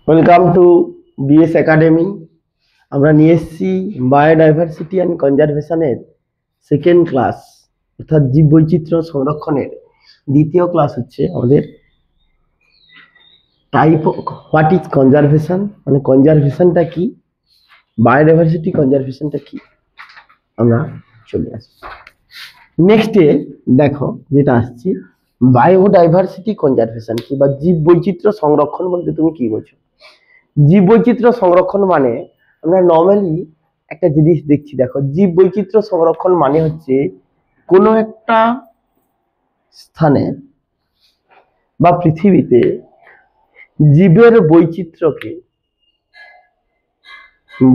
Welcome to BS academy. আমরা নিয়ে এসেছি বায়োডাইভার্সিটি অ্যান্ড কনজারভেশনের সেকেন্ড ক্লাস, অর্থাৎ জীব বৈচিত্র্য সংরক্ষণের দ্বিতীয় ক্লাস হচ্ছে আমাদের টাইপ হোয়াট ইজ কনজারভেশন, মানে কনজারভেশনটা কি, বায়োডাইভার্সিটি কনজারভেশনটা কি, আমরা চলে আসছি। নেক্সটে দেখো যেটা আসছি, বায়োডাইভার্সিটি কনজারভেশন কি বা জীব বৈচিত্র্য সংরক্ষণ বলতে তুমি কি বোঝো? জীব বৈচিত্র্য সংরক্ষণ মানে আমরা নর্মালি একটা জিনিস দেখছি, দেখো জীব বৈচিত্র্য সংরক্ষণ মানে হচ্ছে কোনো একটা স্থানে বা পৃথিবীতে জীবের বৈচিত্র্যকে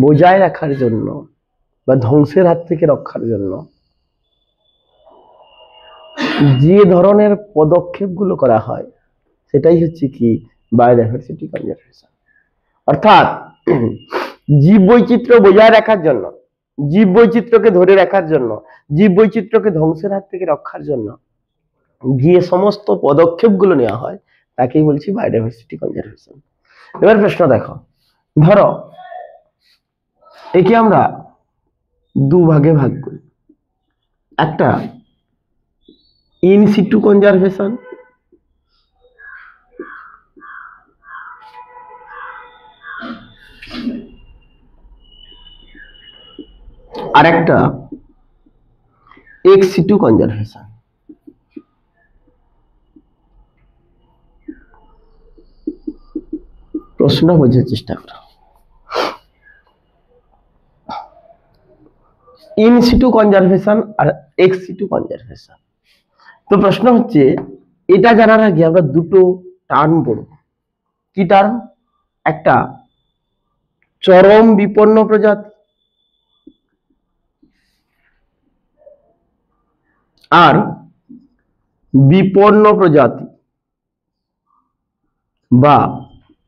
বজায় রাখার জন্য বা ধ্বংসের হাত থেকে রক্ষার জন্য যে ধরনের পদক্ষেপগুলো করা হয় সেটাই হচ্ছে কি বায়োডাইভার্সিটি কনজারভেশন। অর্থাৎ জীব বৈচিত্র্য বজায় রাখার জন্য, জীব বৈচিত্র্যকে ধরে রাখার জন্য, জীব বৈচিত্র্যকে ধ্বংসের হাত থেকে রক্ষার জন্য যে সমস্ত পদক্ষেপগুলো নেওয়া হয় তাকেই বলছি বায়োডাইভার্সিটি কনজারভেশন। এবার প্রশ্ন দেখো, ধরো একে আমরা দুভাগে ভাগ করি, একটা ইন সিটু কনজারভেশন আর একটা এক্স সিটু কনজারভেশন। প্রশ্ন বোঝার চেষ্টা করো। ইন সিটু কনজারভেশন আর এক্স সিটু কনজারভেশন। তো প্রশ্ন হচ্ছে, এটা জানার আগে আমরা দুটো টার্ম পড়ব। কি টার্ম? একটা চরম বিপন্ন প্রজাতি আর বিপন্ন প্রজাতি বা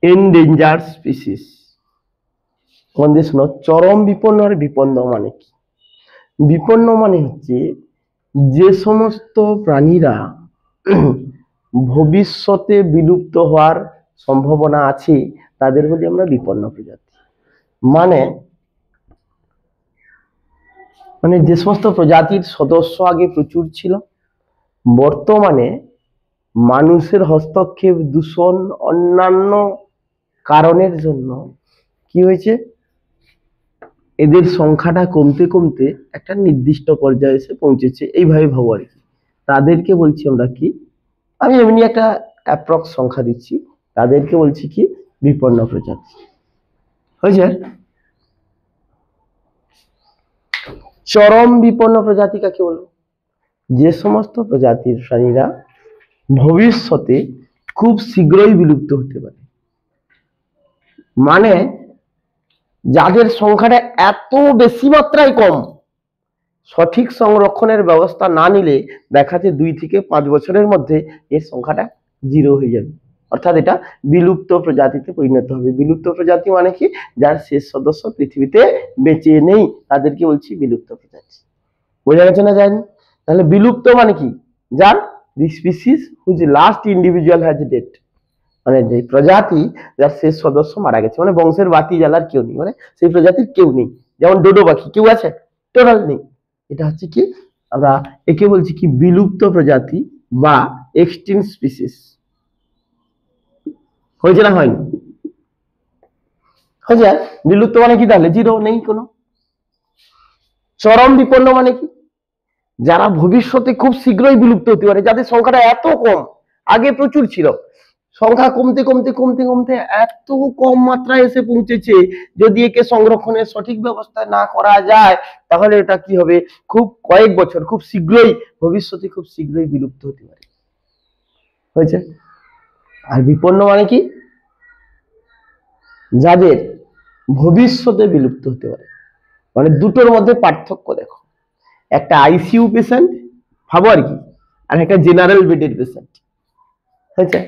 এন্ডেঞ্জার স্পিসিস। আমাদের শোনো, চরম বিপন্ন আর বিপন্ন মানে কি? বিপন্ন মানে হচ্ছে যে সমস্ত প্রাণীরা ভবিষ্যতে বিলুপ্ত হওয়ার সম্ভাবনা আছে তাদের বলি আমরা বিপন্ন প্রজাতি। মানে মানে যে সমস্ত প্রজাতির সদস্য আগে প্রচুর ছিল, বর্তমানে মানুষের হস্তক্ষেপ, দূষণ, অন্যান্য কারণের জন্য কি হয়েছে, এদের সংখ্যাটা কমতে কমতে একটা নির্দিষ্ট পর্যায়ে এসে পৌঁছেছে। এইভাবে ভাবো আর কি। তাদেরকে বলছি আমরা কি, আমি এমনি একটা অ্যাপ্রক্স সংখ্যা দিচ্ছি, তাদেরকে বলছি কি বিপন্ন প্রজাতি। হয়েছে? চরম বিপন্ন প্রজাতি কাকে বলবো? যে সমস্ত প্রজাতির প্রাণীরা ভবিষ্যতে খুব শীঘ্রই বিলুপ্ত হতে পারে, মানে যাদের সংখ্যাটা এত বেশি মাত্রায় কম, সঠিক সংরক্ষণের ব্যবস্থা না নিলে দেখা যাচ্ছে 2 থেকে 5 বছরের মধ্যে এর সংখ্যাটা জিরো হয়ে যাবে, অর্থাৎ এটা বিলুপ্ত প্রজাতিতে পরিণত হবে। বিলুপ্ত প্রজাতি মানে কি? যার শেষ সদস্য পৃথিবীতে বেঁচে নেই, তাদেরকে বলছি বিলুপ্ত প্রজাতি। বোঝা গেছে না? যায়নি? তাহলে বিলুপ্ত মানে কি? যার the species whose last individual has dead, মানে যে প্রজাতি যার শেষ সদস্য মারা গেছে, মানে বংশের বাতি জ্বালার কেউ নেই, মানে সেই প্রজাতির কেউ নেই। যেমন ডোডো পাখি, কেউ আছে? টোটাল নেই। এটা হচ্ছে কি, আমরা একে বলছি কি বিলুপ্ত প্রজাতি বা এক্সটিংক্ট স্পিসিস। হয়েছে না হয়নি? হয়েছে। বিলুপ্ত মানে কি? তাহলে জিরো, নেই কোনো। চরম বিপন্ন মানে কি? যারা ভবিষ্যতে খুব শীঘ্রই বিলুপ্ত হতে পারে, যাদের সংখ্যাটা এত কম, আগে প্রচুর ছিল, সংখ্যা কমতে কমতে কমতে কমতে এত কম মাত্রায় এসে পৌঁছেছে, যদি একে সংরক্ষণের সঠিক ব্যবস্থা না করা যায় তাহলে এটা কি হবে, খুব কয়েক বছর, খুব শীঘ্রই, ভবিষ্যতে খুব শীঘ্রই বিলুপ্ত হতে পারে। হয়েছে? আর বিপন্ন মানে কি? যাদের ভবিষ্যতে বিলুপ্ত হতে পারে। মানে দুটোর মধ্যে পার্থক্য দেখো, একটা আইসিইউ পেশেন্ট ভাবো আর কি, আর একটা জেনারেল বেডের পেশেন্ট। হয়েছে?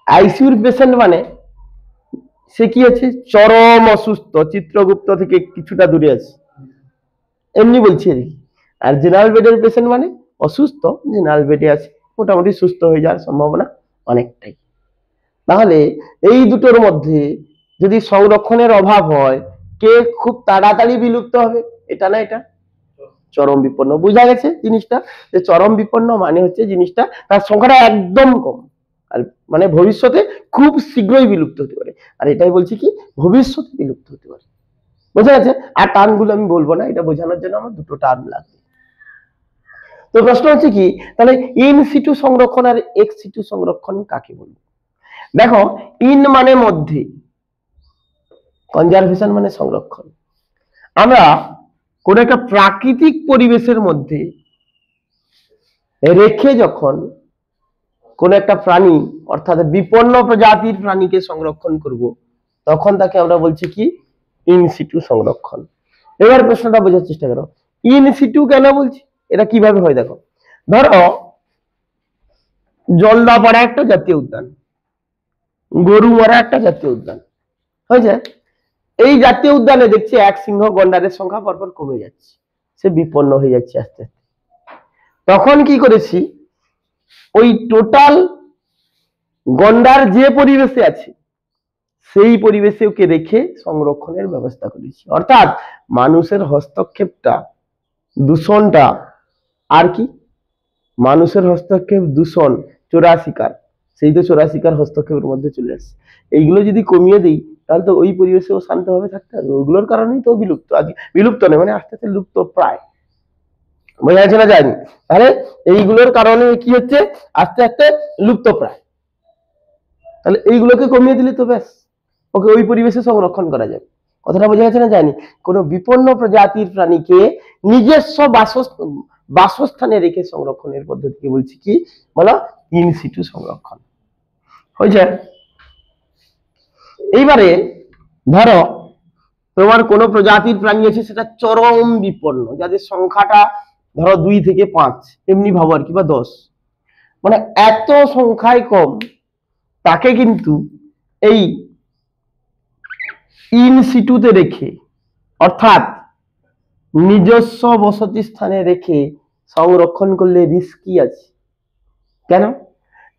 আইসিইউর পেশেন্ট মানে সে কি আছে, চরম অসুস্থ, চিত্রগুপ্ত থেকে কিছুটা দূরে আছে, এমনি বলছি আর কি। আর জেনারেল বেডের পেশেন্ট মানে অসুস্থ, জেনারেল বেডে আছে, মোটামুটি সুস্থ হয়ে যাওয়ার সম্ভাবনা অনেকটাই। তাহলে এই দুটোর মধ্যে যদি সংরক্ষণের অভাব হয়, কে খুব তাড়াতাড়ি বিলুপ্ত হবে? এটা না এটা চরম বিপন্ন। বোঝা গেছে জিনিসটা, যে চরম বিপন্ন মানে হচ্ছে জিনিসটা তার সংখ্যাটা একদম কম, আর মানে ভবিষ্যতে খুব শীঘ্রই বিলুপ্ত হতে পারে। আর এটাই বলছি কি ভবিষ্যতে বিলুপ্ত হতে পারে। বোঝা গেছে? আর টার্মগুলো আমি বলবো না, এটা বোঝানোর জন্য আমার দুটো টার্ম লাগবে। তো প্রশ্ন হচ্ছে কি, তাহলে ইন সিটু সংরক্ষণ আর এক্স সিটু সংরক্ষণ কাকে বলবো? দেখো, ইন মানে মধ্যে, কনজারভেশন মানে সংরক্ষণ। আমরা কোন একটা প্রাকৃতিক পরিবেশের মধ্যে রেখে যখন কোন একটা প্রাণী অর্থাৎ বিপন্ন প্রজাতির প্রাণীকে সংরক্ষণ করব, তখন তাকে আমরা বলছি কি ইন সিটু সংরক্ষণ। এবার প্রশ্নটা বোঝার চেষ্টা করো, ইন সিটু কেন বলছি, এটা কিভাবে হয়? দেখো, ধরো জলদাপাড়া একটা জাতীয় উদ্যান, গরুমারা একটা জাতীয় উদ্যান হয়েছে। এই জাতীয় উদ্যানে দেখছি এক সিংহ গন্ডারের সংখ্যা পরপর কমে যাচ্ছে, সে বিপন্ন হয়ে যাচ্ছে আস্তে আস্তে। তখন কি করেছি, ওই টোটাল গন্ডার যে পরিবেশে আছে সেই পরিবেশে ওকে রেখে সংরক্ষণের ব্যবস্থা করেছি। অর্থাৎ মানুষের হস্তক্ষেপটা, দূষণটা, আর কি মানুষের হস্তক্ষেপ, দূষণ, চোরা শিকার, সেই তো চোরা শিকার হস্তক্ষেপের মধ্যে চলে আসছে। এইগুলো যদি কমিয়ে দিই তাহলে তো ওই পরিবেশেও শান্তভাবে থাকতে হবে। ওইগুলোর কারণেই তো বিলুপ্ত, আজ বিলুপ্ত নয় মানে আস্তে আস্তে লুপ্ত প্রায়, বোঝা যাচ্ছে না যায়নি? তাহলে এইগুলোর কারণে কি হচ্ছে, আস্তে আস্তে লুপ্ত প্রায়। তাহলে এইগুলোকে কমিয়ে দিলে তো ব্যাস ওকে ওই পরিবেশে সংরক্ষণ করা যাবে। কথাটা বোঝা যাচ্ছে না যায়নি? কোন বিপন্ন প্রজাতির প্রাণীকে নিজস্ব বাসস্থানে রেখে সংরক্ষণের পদ্ধতিকে বলছি কি বলো, ইন সিটু সংরক্ষণ। হয়েছে? এইবারে ধরো তোমার কোন প্রজাতির প্রাণী আছে সেটা চরম বিপন্ন, যাদের সংখ্যাটা ধরো 2 থেকে 5, এমনি ভাবো আর কি, বা 10, মানে এত সংখ্যায় কম, তাকে কিন্তু এই ইন সিটুতে রেখে অর্থাৎ নিজস্ব বসতি স্থানে রেখে সংরক্ষণ করলে রিস্কি আছে। কেন?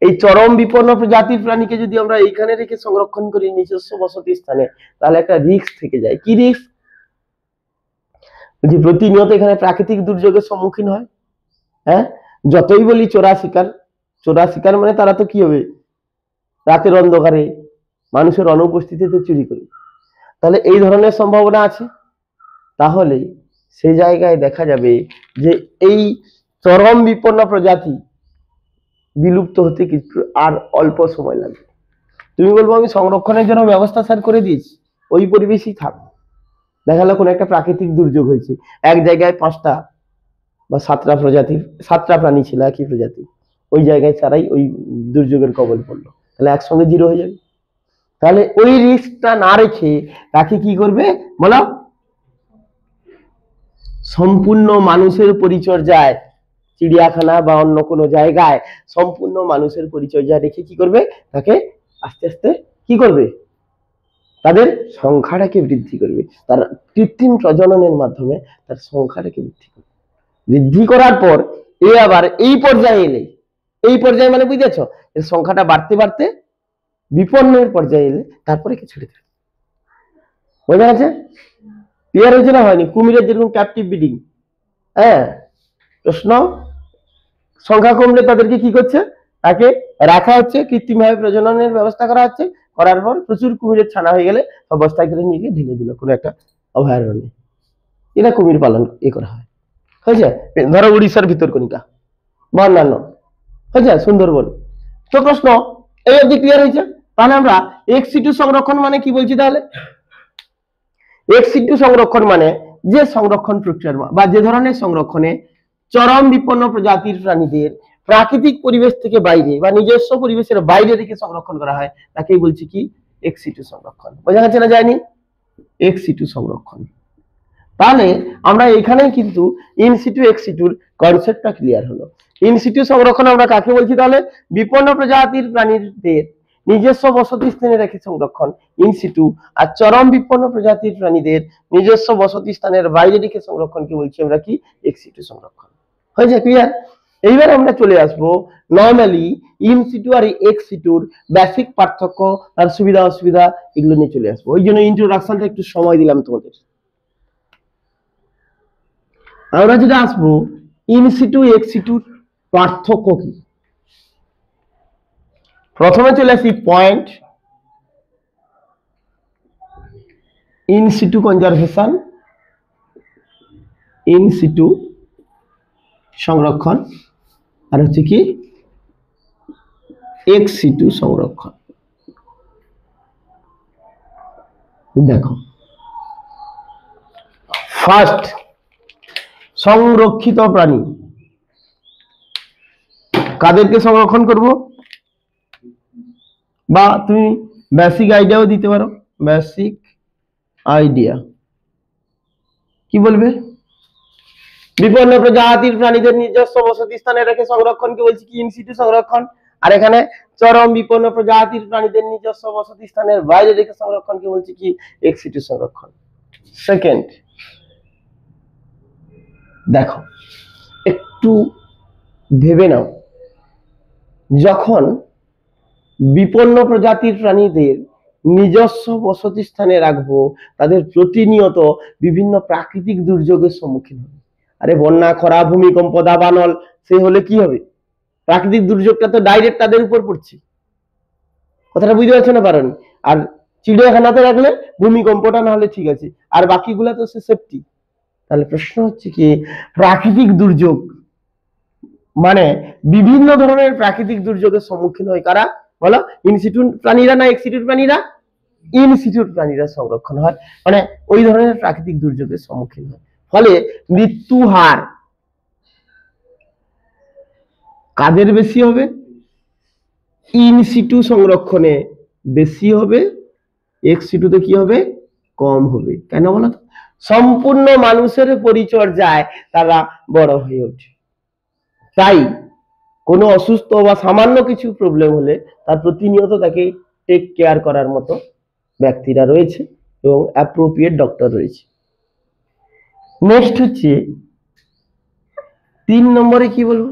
এই চরম বিপন্ন প্রজাতির প্রাণীকে যদি আমরা এইখানে রেখে সংরক্ষণ করি নিজস্ব বসতি স্থানে, তাহলে একটা রিস্ক থেকে যায়। কি রিস্ক? যে প্রতিনিয়ত এখানে প্রাকৃতিক দুর্যোগের সম্মুখীন হয়। হ্যাঁ, যতই বলি চোরা শিকার, চোরা শিকার মানে তারা তো কি হবে, রাতের অন্ধকারে মানুষের অনুপস্থিতিতে চুরি করবে, তাহলে এই ধরনের সম্ভাবনা আছে। তাহলে সেই জায়গায় দেখা যাবে যে এই চরম বিপন্ন প্রজাতি বিলুপ্ত হতে কিছু আর অল্প সময় লাগবে। তুমি বলবো আমি সংরক্ষণের জন্য ব্যবস্থা স্যার করে দিয়েছি, ওই পরিবেশই থাক। দেখা গেল কোনো একটা প্রাকৃতিক দুর্যোগ হয়েছে, এক জায়গায় 5টা বা 7টা প্রজাতির 7টা প্রাণী ছিল একই প্রজাতি, ওই জায়গায় তারাই ওই দুর্যোগের কবল পড়লো, তাহলে একসঙ্গে জিরো হয়ে যাবে। তাহলে ওই রিস্কটা না রেখে তাকে কি করবে বলো, সম্পূর্ণ মানুষের পরিচর্যায়, চিড়িয়াখানা বা অন্য কোনো জায়গায় সম্পূর্ণ মানুষের পরিচর্যা রেখে কি করবে, তাকে আস্তে আস্তে কি করবে, তাদের সংখ্যাটাকে বৃদ্ধি করবে, তার কৃত্রিম প্রজননের মাধ্যমে তার সংখ্যাটাকে বৃদ্ধি করবে। বৃদ্ধি করার পর এ আবার এই পর্যায়ে এলে, এই পর্যায়ে মানে বুঝেছ, এর সংখ্যাটা বাড়তে বাড়তে বিপন্নের পর্যায়ে এলে তারপরে কি ছেড়ে দেবে। বোঝা গেছে? ক্লিয়ার হয়েছে না হয়নি? কুমিরের যেরকম ক্যাপটিভ ব্রিডিং, হ্যাঁ, প্রশ্ন সংখ্যা কমলে তাদেরকে কি করছে, তাকে রাখা হচ্ছে, কৃত্রিমভাবে প্রজননের ব্যবস্থা করা হচ্ছে, করার পর প্রচুর কুমিরের ছানা হয়ে গেলে অবস্থায় করে নিয়ে গিয়ে ঢেলে দিল কোনো একটা অভয়ারণ্যে। এটা কুমির পালন করা হয়। হয়েছে? ধরো উড়িষ্যার ভিতরকণিকা বা অন্যান্য, হয়েছে, সুন্দরবন। তো প্রশ্ন এই অবধি ক্লিয়ার হয়েছে? তাহলে আমরা এক্স সিটু সংরক্ষণ মানে কি বলছি? তাহলে এক্স সিটু সংরক্ষণ মানে যে সংরক্ষণ প্রক্রিয়ার বা যে ধরনের সংরক্ষণে চরম বিপন্ন প্রজাতির প্রাণীদের প্রাকৃতিক পরিবেশ থেকে বাইরে বা নিজস্ব পরিবেশের বাইরে রেখে সংরক্ষণ করা হয়, তাকেই বলছি কি এক্স সিটু সংরক্ষণ। বোঝা যাচ্ছে না যায়নি? এক্স সিটু সংরক্ষণ। তাহলে আমরা এখানেই কিন্তু ইন সিটু এক্স সিটুর কনসেপ্টটা ক্লিয়ার হলো। ইন সিটু সংরক্ষণ আমরা কাকে বলছি? তাহলে বিপন্ন প্রজাতির প্রাণীদের নিজস্ব বসতি স্থানে রেখে সংরক্ষণ ইন সিটু, আর চরম বিপন্ন প্রজাতির প্রাণীদের নিজস্ব বসতি স্থানের বাইরে রেখে সংরক্ষণকে বলছি আমরা কি এক্স সিটু সংরক্ষণ। হয়েছে? ক্লিয়ার? এইবার আমরা চলে আসবো নর্মালি ইন সিটু আর এক্স সিটুর বেসিক পার্থক্য আর সুবিধা অসুবিধা এগুলো নিয়ে চলে আসবো। ওই জন্য ইন্ট্রোডাকশনটা একটু সময় দিলাম তোমাদের। আমরা যেটা আসবো ইন সিটু এক্স সিটুর পার্থক্য কি। প্রথমে চলে আসি point in situ conservation, in situ সংরক্ষণ, আর হচ্ছে কি এক্স সিটু সংরক্ষণ। দেখো ফার্স্ট সংরক্ষিত প্রাণী কাদেরকে সংরক্ষণ করব, বা তুমি বেসিক আইডিয়াও দিতে পারো। বেসিক আইডিয়া কি বলবে, বিপন্ন প্রজাতির প্রাণীদের নিজস্ব বসতি স্থানে রেখে সংরক্ষণকে বলছি কি ইন সিটু সংরক্ষণ। আর এখানে চরম বিপন্ন প্রজাতির প্রাণীদের নিজস্ব বসতি স্থানের বাইরে রেখে সংরক্ষণকে বলছি কি এক্স সিটু সংরক্ষণ। সেকেন্ড, দেখো একটু ভেবে নাও, যখন বিপন্ন প্রজাতির প্রাণীদের নিজস্ব বসতি স্থানে রাখবো, তাদের প্রতিনিয়ত বিভিন্ন প্রাকৃতিক দুর্যোগের সম্মুখীন হবে। আরে বন্যা, খরা, ভূমিকম্প, দাবানল, সে হলে কি হবে, প্রাকৃতিক দুর্যোগটা তো ডাইরেক্ট তাদের উপর পড়ছে। কথাটা বুঝতে পারছো না পারেন? আর চিড়িয়াখানাতে রাখলে ভূমিকম্পটা না হলে ঠিক আছে, আর বাকিগুলা তো সে সেফটি। তাহলে প্রশ্ন হচ্ছে কি, প্রাকৃতিক দুর্যোগ মানে বিভিন্ন ধরনের প্রাকৃতিক দুর্যোগের সম্মুখীন হয় কারা বলো, ইনস্টিটিউট প্রাণীরা না এক্সিটিউট প্রাণীরা? ইনস্টিটিউট প্রাণীরা সংরক্ষণ হয়, মানে ওই ধরনের প্রাকৃতিক দুর্যোগের সম্মুখীন হয়। ফলে মৃত্যু হার কাদের বেশি হবে, ইনসিটু সংরক্ষণে বেশি হবে, এক্স সিটুতে কি হবে, কম হবে। কেন বলো তো, সম্পূর্ণ মানুষের পরিচর্যায় তারা বড় হয়ে ওঠে। তাই কোনো অসুস্থ বা সামান্য কিছু প্রবলেম হলে তার প্রতিনিয়ত তাকে টেক কেয়ার করার মতো ব্যক্তিরা রয়েছে এবং অ্যাপ্রোপ্রিয়েট ডক্টর রয়েছে। নেক্সট হচ্ছে 3 নম্বরে কি বলবো,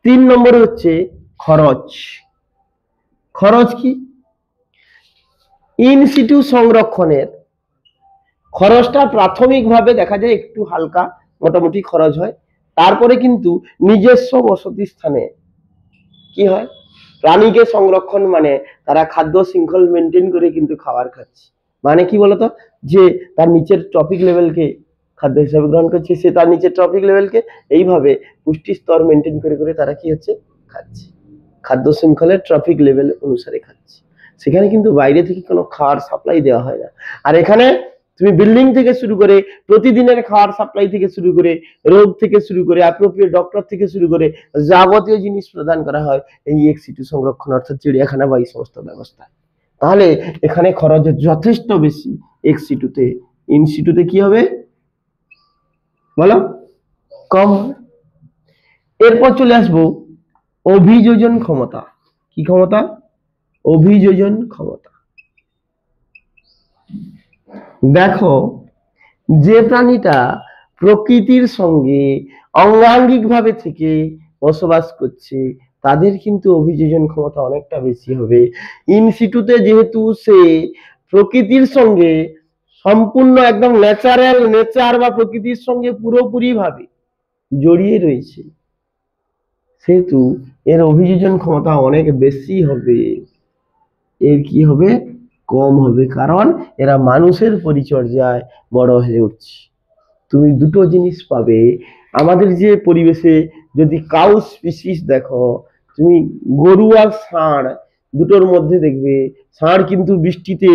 3 নম্বরে হচ্ছে খরচ। খরচ কি, ইন সিটু সংরক্ষণের খরচটা প্রাথমিকভাবে দেখা যায় একটু হালকা মোটামুটি খরচ হয়, তারপরে কিন্তু নিজস্ব বসতি স্থানে কি হয়, প্রাণীকে সংরক্ষণ মানে তারা খাদ্য শৃঙ্খল মেনটেন করে কিন্তু খাবার খাচ্ছে। মানে কি বলতো, যে তার নিচের টপিক লেভেলকে খাদ্য হিসাবে গ্রহণ করছে, সে তার নিচের টপিক লেভেলকে এইভাবে পুষ্টি স্তর মেনটেন করে করে তারা কি হচ্ছে, খাচ্ছে, খাদ্য শৃঙ্খলের ট্রফিক লেভেল অনুসারে খাচ্ছে। সেখানে কিন্তু বাইরে থেকে কোনো খাবার সাপ্লাই দেওয়া হয় না। আর এখানে তুমি বিল্ডিং থেকে শুরু করে প্রতিদিনের খাবার সাপ্লাই থেকে শুরু করে রোগ থেকে শুরু করে অ্যাপ্রোপ্রিয়েট ডক্টর থেকে শুরু করে যাবতীয় জিনিস প্রদান করা হয় এই এক্স সিটু সংরক্ষণ অর্থাৎ চিড়িয়াখানা বা এই সমস্ত ব্যবস্থা। তাহলে এখানে খরচ যথেষ্ট বেশি এক্স সিটুতে, ইন সিটুতে কি হবে বলো, কম হবে। এরপর চলে আসবো অভিযোজন ক্ষমতা। কি ক্ষমতা, অভিযোজন ক্ষমতা। দেখো যে প্রাণীটা প্রকৃতির সঙ্গে অঙ্গাঙ্গিক ভাবে থেকে বসবাস করছে তাদের কিন্তু অভিযোজন ক্ষমতা অনেকটা বেশি হবে। ইন সিটুতে যেহেতু সে প্রকৃতির সঙ্গে সম্পূর্ণ একদম ন্যাচারাল নেচার বা প্রকৃতির সঙ্গে পুরোপুরি ভাবে জড়িয়ে রয়েছে, সেহেতু এর অভিযোজন ক্ষমতা অনেক বেশি হবে, এর কি হবে, কম হবে, কারণ এরা মানুষের পরিচর্যায় বড় হয়ে উঠছে। তুমি দুটো জিনিস পাবে আমাদের যে পরিবেশে, যদি কাউ স্পিসিস দেখো, তুমি গরু আর ষাঁড় দুটোর মধ্যে দেখবে ষাঁড় কিন্তু বৃষ্টিতে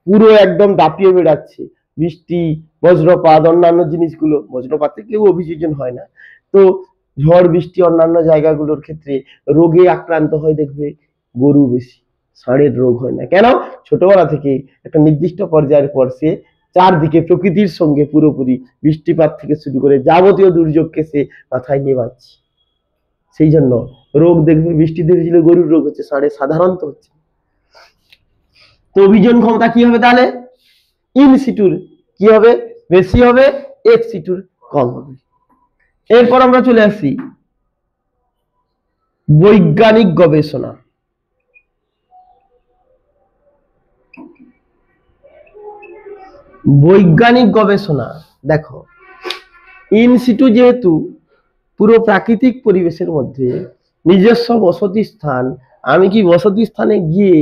পুরো একদম দাপিয়ে বেড়াচ্ছে, বৃষ্টি বজ্রপাত অন্যান্য জিনিসগুলো, বজ্রপাতে কেউ অভিযোজন হয় না, তো ঝড় বৃষ্টি অন্যান্য জায়গাগুলোর ক্ষেত্রে রোগে আক্রান্ত হয় দেখবে গরু বেশি, ষাঁড়ের রোগ হয় না। কেন, ছোটবেলা থেকে একটা নির্দিষ্ট পর্যায়ের পর সে চারদিকে প্রকৃতির সঙ্গে পুরোপুরি বৃষ্টিপাত থেকে শুরু করে যাবতীয় দুর্যোগকে সে মাথায় নিয়ে বাঁচছে, সেই জন্য রোগ দেখবে বৃষ্টি ধীরে ধীরে গরুর রোগ হচ্ছে, ষাঁড়ের সাধারণত হচ্ছে। তো অভিযোজন ক্ষমতা কি হবে তাহলে, ইন সিটুর কি হবে, বেশি হবে, এক্স সিটুর কম হবে। এরপর আমরা চলে আসি বৈজ্ঞানিক গবেষণা, বৈজ্ঞানিক গবেষণা। দেখো ইনসিটু যেহেতু পুরো প্রাকৃতিক পরিবেশের মধ্যে নিজস্ব বসতি স্থান, আমি কি বসতি স্থানে গিয়ে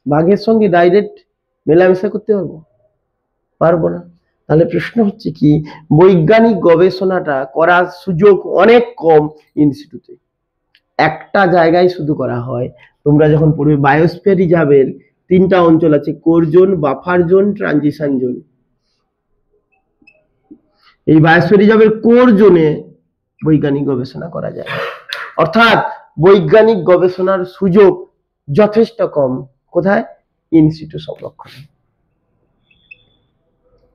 বাঘের সঙ্গে ডাইরেক্ট মেলামেশা করতে পারবো? পারবো না। তাহলে প্রশ্ন হচ্ছে কি, বৈজ্ঞানিক গবেষণাটা করার সুযোগ অনেক কম ইনস্টিটিউটে, একটা জায়গায় শুধু করা হয়। তোমরা যখন পড়বে বায়োস্ফিয়ার রিজার্ভের 3টা অঞ্চল আছে, core zone, buffer zone, transition zone. এই বায়োস্ফিয়ার রিজার্ভের কোর জোনে বৈজ্ঞানিক গবেষণা করা যায়, অর্থাৎ বৈজ্ঞানিক গবেষণার সুযোগ যথেষ্ট কম। কোথায়? ইনসিটু সংরক্ষণে।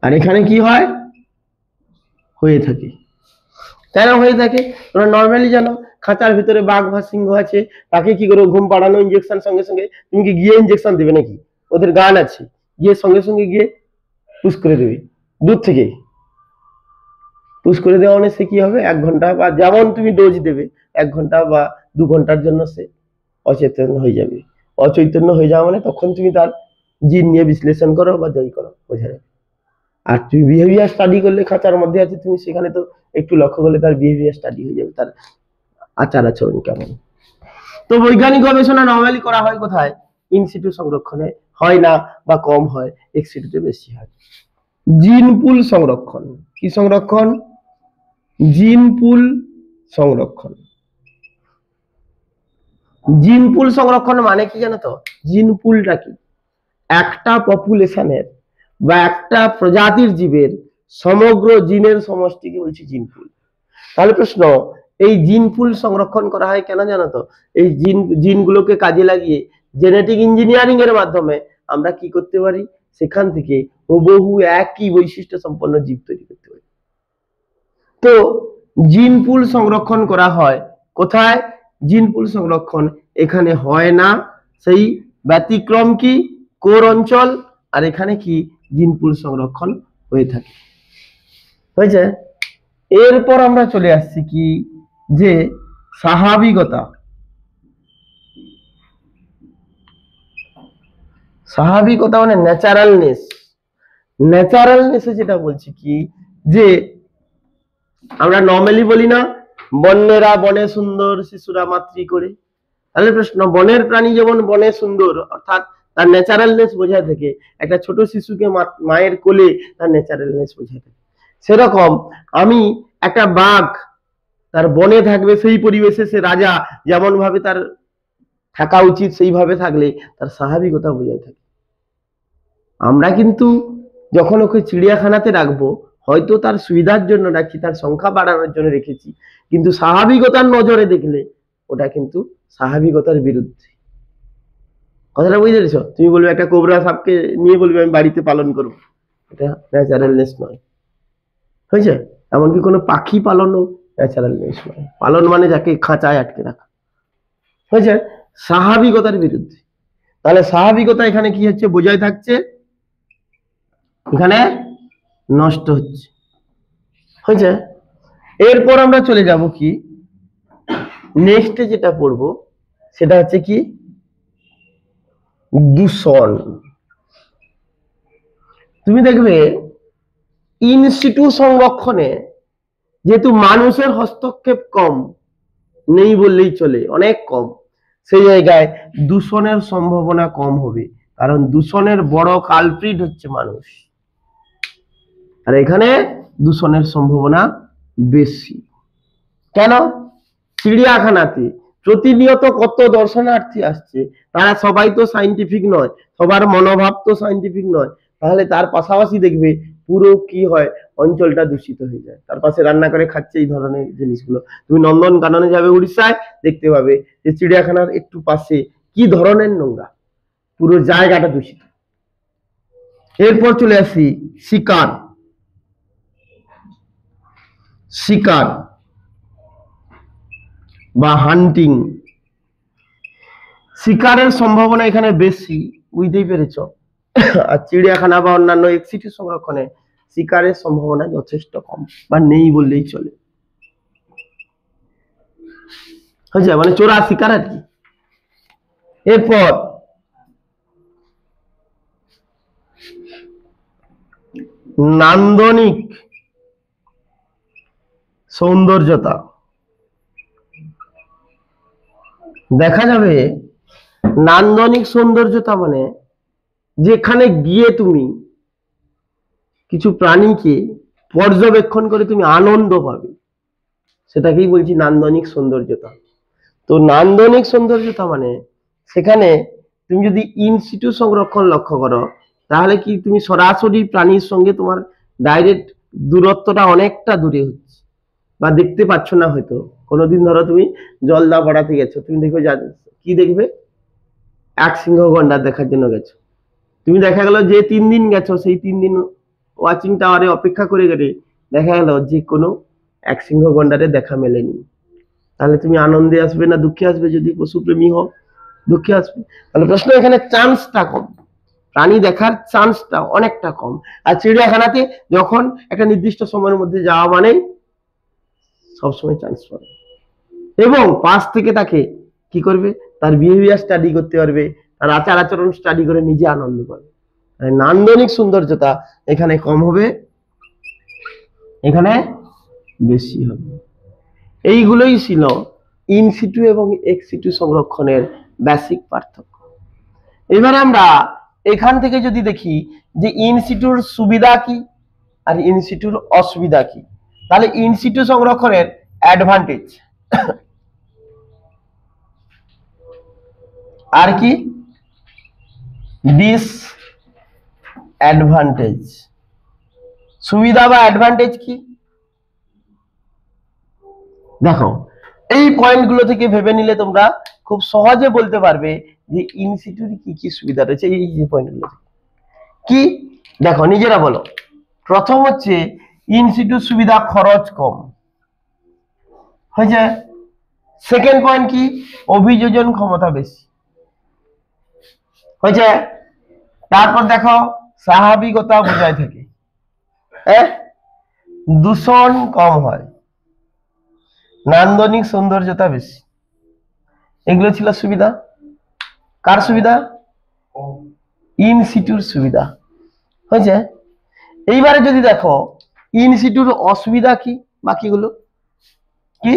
আর এখানে কি হয়? হয়ে থাকে। কেন হয়ে থাকে? তোমরা নর্মালি জানো, খাঁচার ভিতরে বাঘ বা সিংহ আছে, তাকে কি করে ঘুম পাড়ানো, ইনজেকশন সঙ্গে সঙ্গে। তুমি কি গিয়ে ইনজেকশন দেবে নাকি? ওদের গান আছে, গিয়ে সঙ্গে সঙ্গে গিয়ে পুশ করে দেবে, দূর থেকে পুশ করে দেওয়া মানে সে কি হবে, 1 ঘন্টা বা যেমন তুমি ডোজ দেবে 1 ঘন্টা বা 2 ঘন্টার জন্য সে অচেতন হয়ে যাবে। অচৈতন্য হয়ে যাওয়া মানে তখন তুমি তার জিন নিয়ে বিশ্লেষণ করো বা যাই করো, বোঝা যাবে। আর তুমি বিহেভিয়ার স্টাডি করলে, খাঁচার মধ্যে আছে তুমি, সেখানে তো একটু লক্ষ্য করলে তার বিহেভিয়ার স্টাডি হয়ে যাবে, তার আচার আচরণ কেমন। তো বৈজ্ঞানিক গবেষণা নর্মালি করা হয় কোথায়? ইনসিটু সংরক্ষণে হয় না, বা কম হয়, এক্সিটুতে বেশি হয়। জিন পুল সংরক্ষণ, কি সংরক্ষণ? জিন পুল সংরক্ষণ। জিন পুল সংরক্ষণ মানে কি জানো তো? জিন পুলটা কি? একটা পপুলেশনের বা একটা প্রজাতির জীবের সমগ্র জিনের সমষ্টিকে বলছি জিন পুল। তাহলে প্রশ্ন, এই জিন পুল সংরক্ষণ করা হয় কেন জানো তো? এই জিনগুলোকে কাজে লাগিয়ে জেনেটিক ইঞ্জিনিয়ারিং এর মাধ্যমে আমরা কি করতে পারি, সেখান থেকে হুবহু একই বৈশিষ্ট্য সম্পন্ন জীব তৈরি করতে পারি। তো জিন পুল সংরক্ষণ করা হয় কোথায়? জিন পুল সংরক্ষণ এখানে হয় না, সেই ব্যতিক্রম কি কোর অঞ্চল, আর এখানে কি জিন পুল সংরক্ষণ হয়ে থাকে। হয়েছে? এরপর আমরা চলে আসছি কি, যে স্বাভাবিকতা। স্বাভাবিকতা মানে ন্যাচারালনেস। ন্যাচারালনেসে যেটা বলছি কি, যে আমরা নর্মালি বলি না, বন্যেরা বনে সুন্দর, শিশুরা মাতৃ করে। তাহলে প্রশ্ন, বনের প্রাণী যেমন বনে সুন্দর, অর্থাৎ তার ন্যাচারালনেস বোঝায় থাকে, একটা ছোট শিশুকে মায়ের কোলে তার ন্যাচারালনেস বোঝায় থাকে। সেরকম আমি একটা বাঘ তার বনে থাকবে, সেই পরিবেশে সে রাজা, যেমন ভাবে তার থাকা উচিত সেইভাবে থাকলে তার স্বাভাবিকতা বোঝায় থাকে। আমরা কিন্তু যখন ওকে চিড়িয়াখানাতে রাখবো, হয়তো তার সুবিধার জন্য রাখছি, তার সংখ্যা বাড়ানোর জন্য রেখেছি, কিন্তু স্বাভাবিকতার নজরে দেখলে ওটা কিন্তু স্বাভাবিকতার বিরুদ্ধে। কথাটা বুঝতে পেরেছো? তুমি বলবে একটা কোবরা সাপকে নিয়ে বলবে আমি বাড়িতে পালন করবো, এটা ন্যাচারালনেস নয়। হয়েছে? এমনকি কোনো পাখি পালনও ন্যাচারালনেস নয়। পালন মানে যাকে খাঁচায় আটকে রাখা। হয়েছে? স্বাভাবিকতার বিরুদ্ধে। তাহলে স্বাভাবিকতা এখানে কি হচ্ছে, বোঝাই থাকছে, এখানে নষ্ট হচ্ছে। হয়েছে? এরপর আমরা চলে যাব কি, নেক্সটে যেটা পড়বো সেটা হচ্ছে কি, দূষণ। তুমি দেখবে ইনসিটু সংরক্ষণে যেহেতু মানুষের হস্তক্ষেপ কম, নেই বললেই চলে, অনেক কম, সেই জায়গায় দূষণের সম্ভাবনা কম হবে, কারণ দূষণের বড় কালপ্রিট হচ্ছে মানুষ, আর এখানে দূষণের সম্ভাবনা বেশি। কেন? চিড়িয়াখানাতে প্রতিনিয়ত কত দর্শনার্থী আসছে, তারা সবাই তো সাইন্টিফিক নয়, সবার মনোভাব তো সাইন্টিফিক নয়। তাহলে তার পাশাপাশি দেখবে পুরো কি হয়, অঞ্চলটা দূষিত হয়ে যায়, তার পাশে রান্না করে খাচ্ছে এই ধরনের জিনিসগুলো। তুমি নন্দনকাননে যাবে উড়িষ্যায়, দেখতে পাবে যে চিড়িয়াখানার একটু পাশে কি ধরনের নোংরা, পুরো জায়গাটা দূষিত। এরপর চলে আসি শিকার। শিকার বা হান্টিং, শিকারের সম্ভাবনা এখানে বেশি, বুঝতেই পেরেছ। আর চিড়িয়াখানা বা অন্যান্য এক্সিটি সংরক্ষণে শিকারের সম্ভাবনা যথেষ্ট কম, বা নেই বললেই চলে। হয়েছে, মানে চোরা শিকার আর কি। এরপর নান্দনিক সৌন্দর্যতা, দেখা যাবে নান্দনিক সৌন্দর্যতা মানে যেখানে গিয়ে তুমি কিছু প্রাণীকে পর্যবেক্ষণ করে তুমি আনন্দ পাবে, সেটাকেই বলছি নান্দনিক সৌন্দর্যতা। তো নান্দনিক সৌন্দর্যতা মানে সেখানে তুমি যদি ইনসিটু সংরক্ষণ লক্ষ্য করো, তাহলে কি তুমি সরাসরি প্রাণীর সঙ্গে তোমার ডাইরেক্ট দূরত্বটা অনেকটা দূরে হচ্ছে, বা দেখতে পাচ্ছ না। হয়তো কোনোদিন ধরো তুমি জলদা পাড়াতে গেছো, তুমি দেখবে কি দেখবে, এক সিংহ গন্ডার দেখার জন্য গেছো, তুমি দেখা গেল যে 3 দিন গেছো, সেই 3 দিন ওয়াচিং টাওয়ারে অপেক্ষা করে গেলে দেখা গেল যে কোনো এক সিংহ গন্ডারের দেখা মেলেনি। তাহলে তুমি আনন্দে আসবে না দুঃখে আসবে? যদি পশুপ্রেমী হও দুঃখে আসবে। তাহলে প্রশ্ন এখানে চান্সটা কম, প্রাণী দেখার চান্সটা অনেকটা কম। আর চিড়িয়াখানাতে যখন একটা নির্দিষ্ট সময়ের মধ্যে যাওয়া মানে সবসময় চান্স পাবে, এবং পাশ থেকে তাকে কি করবে, তার বিহেভিয়ার স্টাডি করতে পারবে, তার আচার আচরণ স্টাডি করে নিজে আনন্দ পাবে। নান্দনিক সৌন্দর্যতা এখানে কম হবে, এখানে বেশি হবে। এইগুলোই ছিল ইনসিটু এবং এক্সিটু সংরক্ষণের বেসিক পার্থক্য। এবার আমরা এখান থেকে যদি দেখি যে ইনসিটুর সুবিধা কি আর ইনসিটুর অসুবিধা কি, তাহলে ইনসিটু সংরক্ষণের অ্যাডভান্টেজ আর কি ডিসঅ্যাডভান্টেজ। সুবিধা বা অ্যাডভান্টেজ কি দেখো, এই পয়েন্টগুলো থেকে ভেবে নিলে তোমরা খুব সহজে বলতে পারবে যে ইনসিটুর কি কি সুবিধা রয়েছে। এই যে পয়েন্টগুলো কি দেখো, নিজেরা বলো। প্রথম হচ্ছে ইনসিটুর সুবিধা, খরচ কম হয়েছে। সেকেন্ড পয়েন্ট কি, অভিযোজন ক্ষমতা বেশি হয়েছে। তারপর দেখো স্বাভাবিকতা বজায় থাকে, দূষণ কম হয়, নান্দনিক সৌন্দর্যতা বেশি। এগুলো ছিল সুবিধা। কার সুবিধা? ইনসিটুর সুবিধা হয়েছে। এইবারে যদি দেখো ইনসিটুর অসুবিধা কি, বাকিগুলো কি,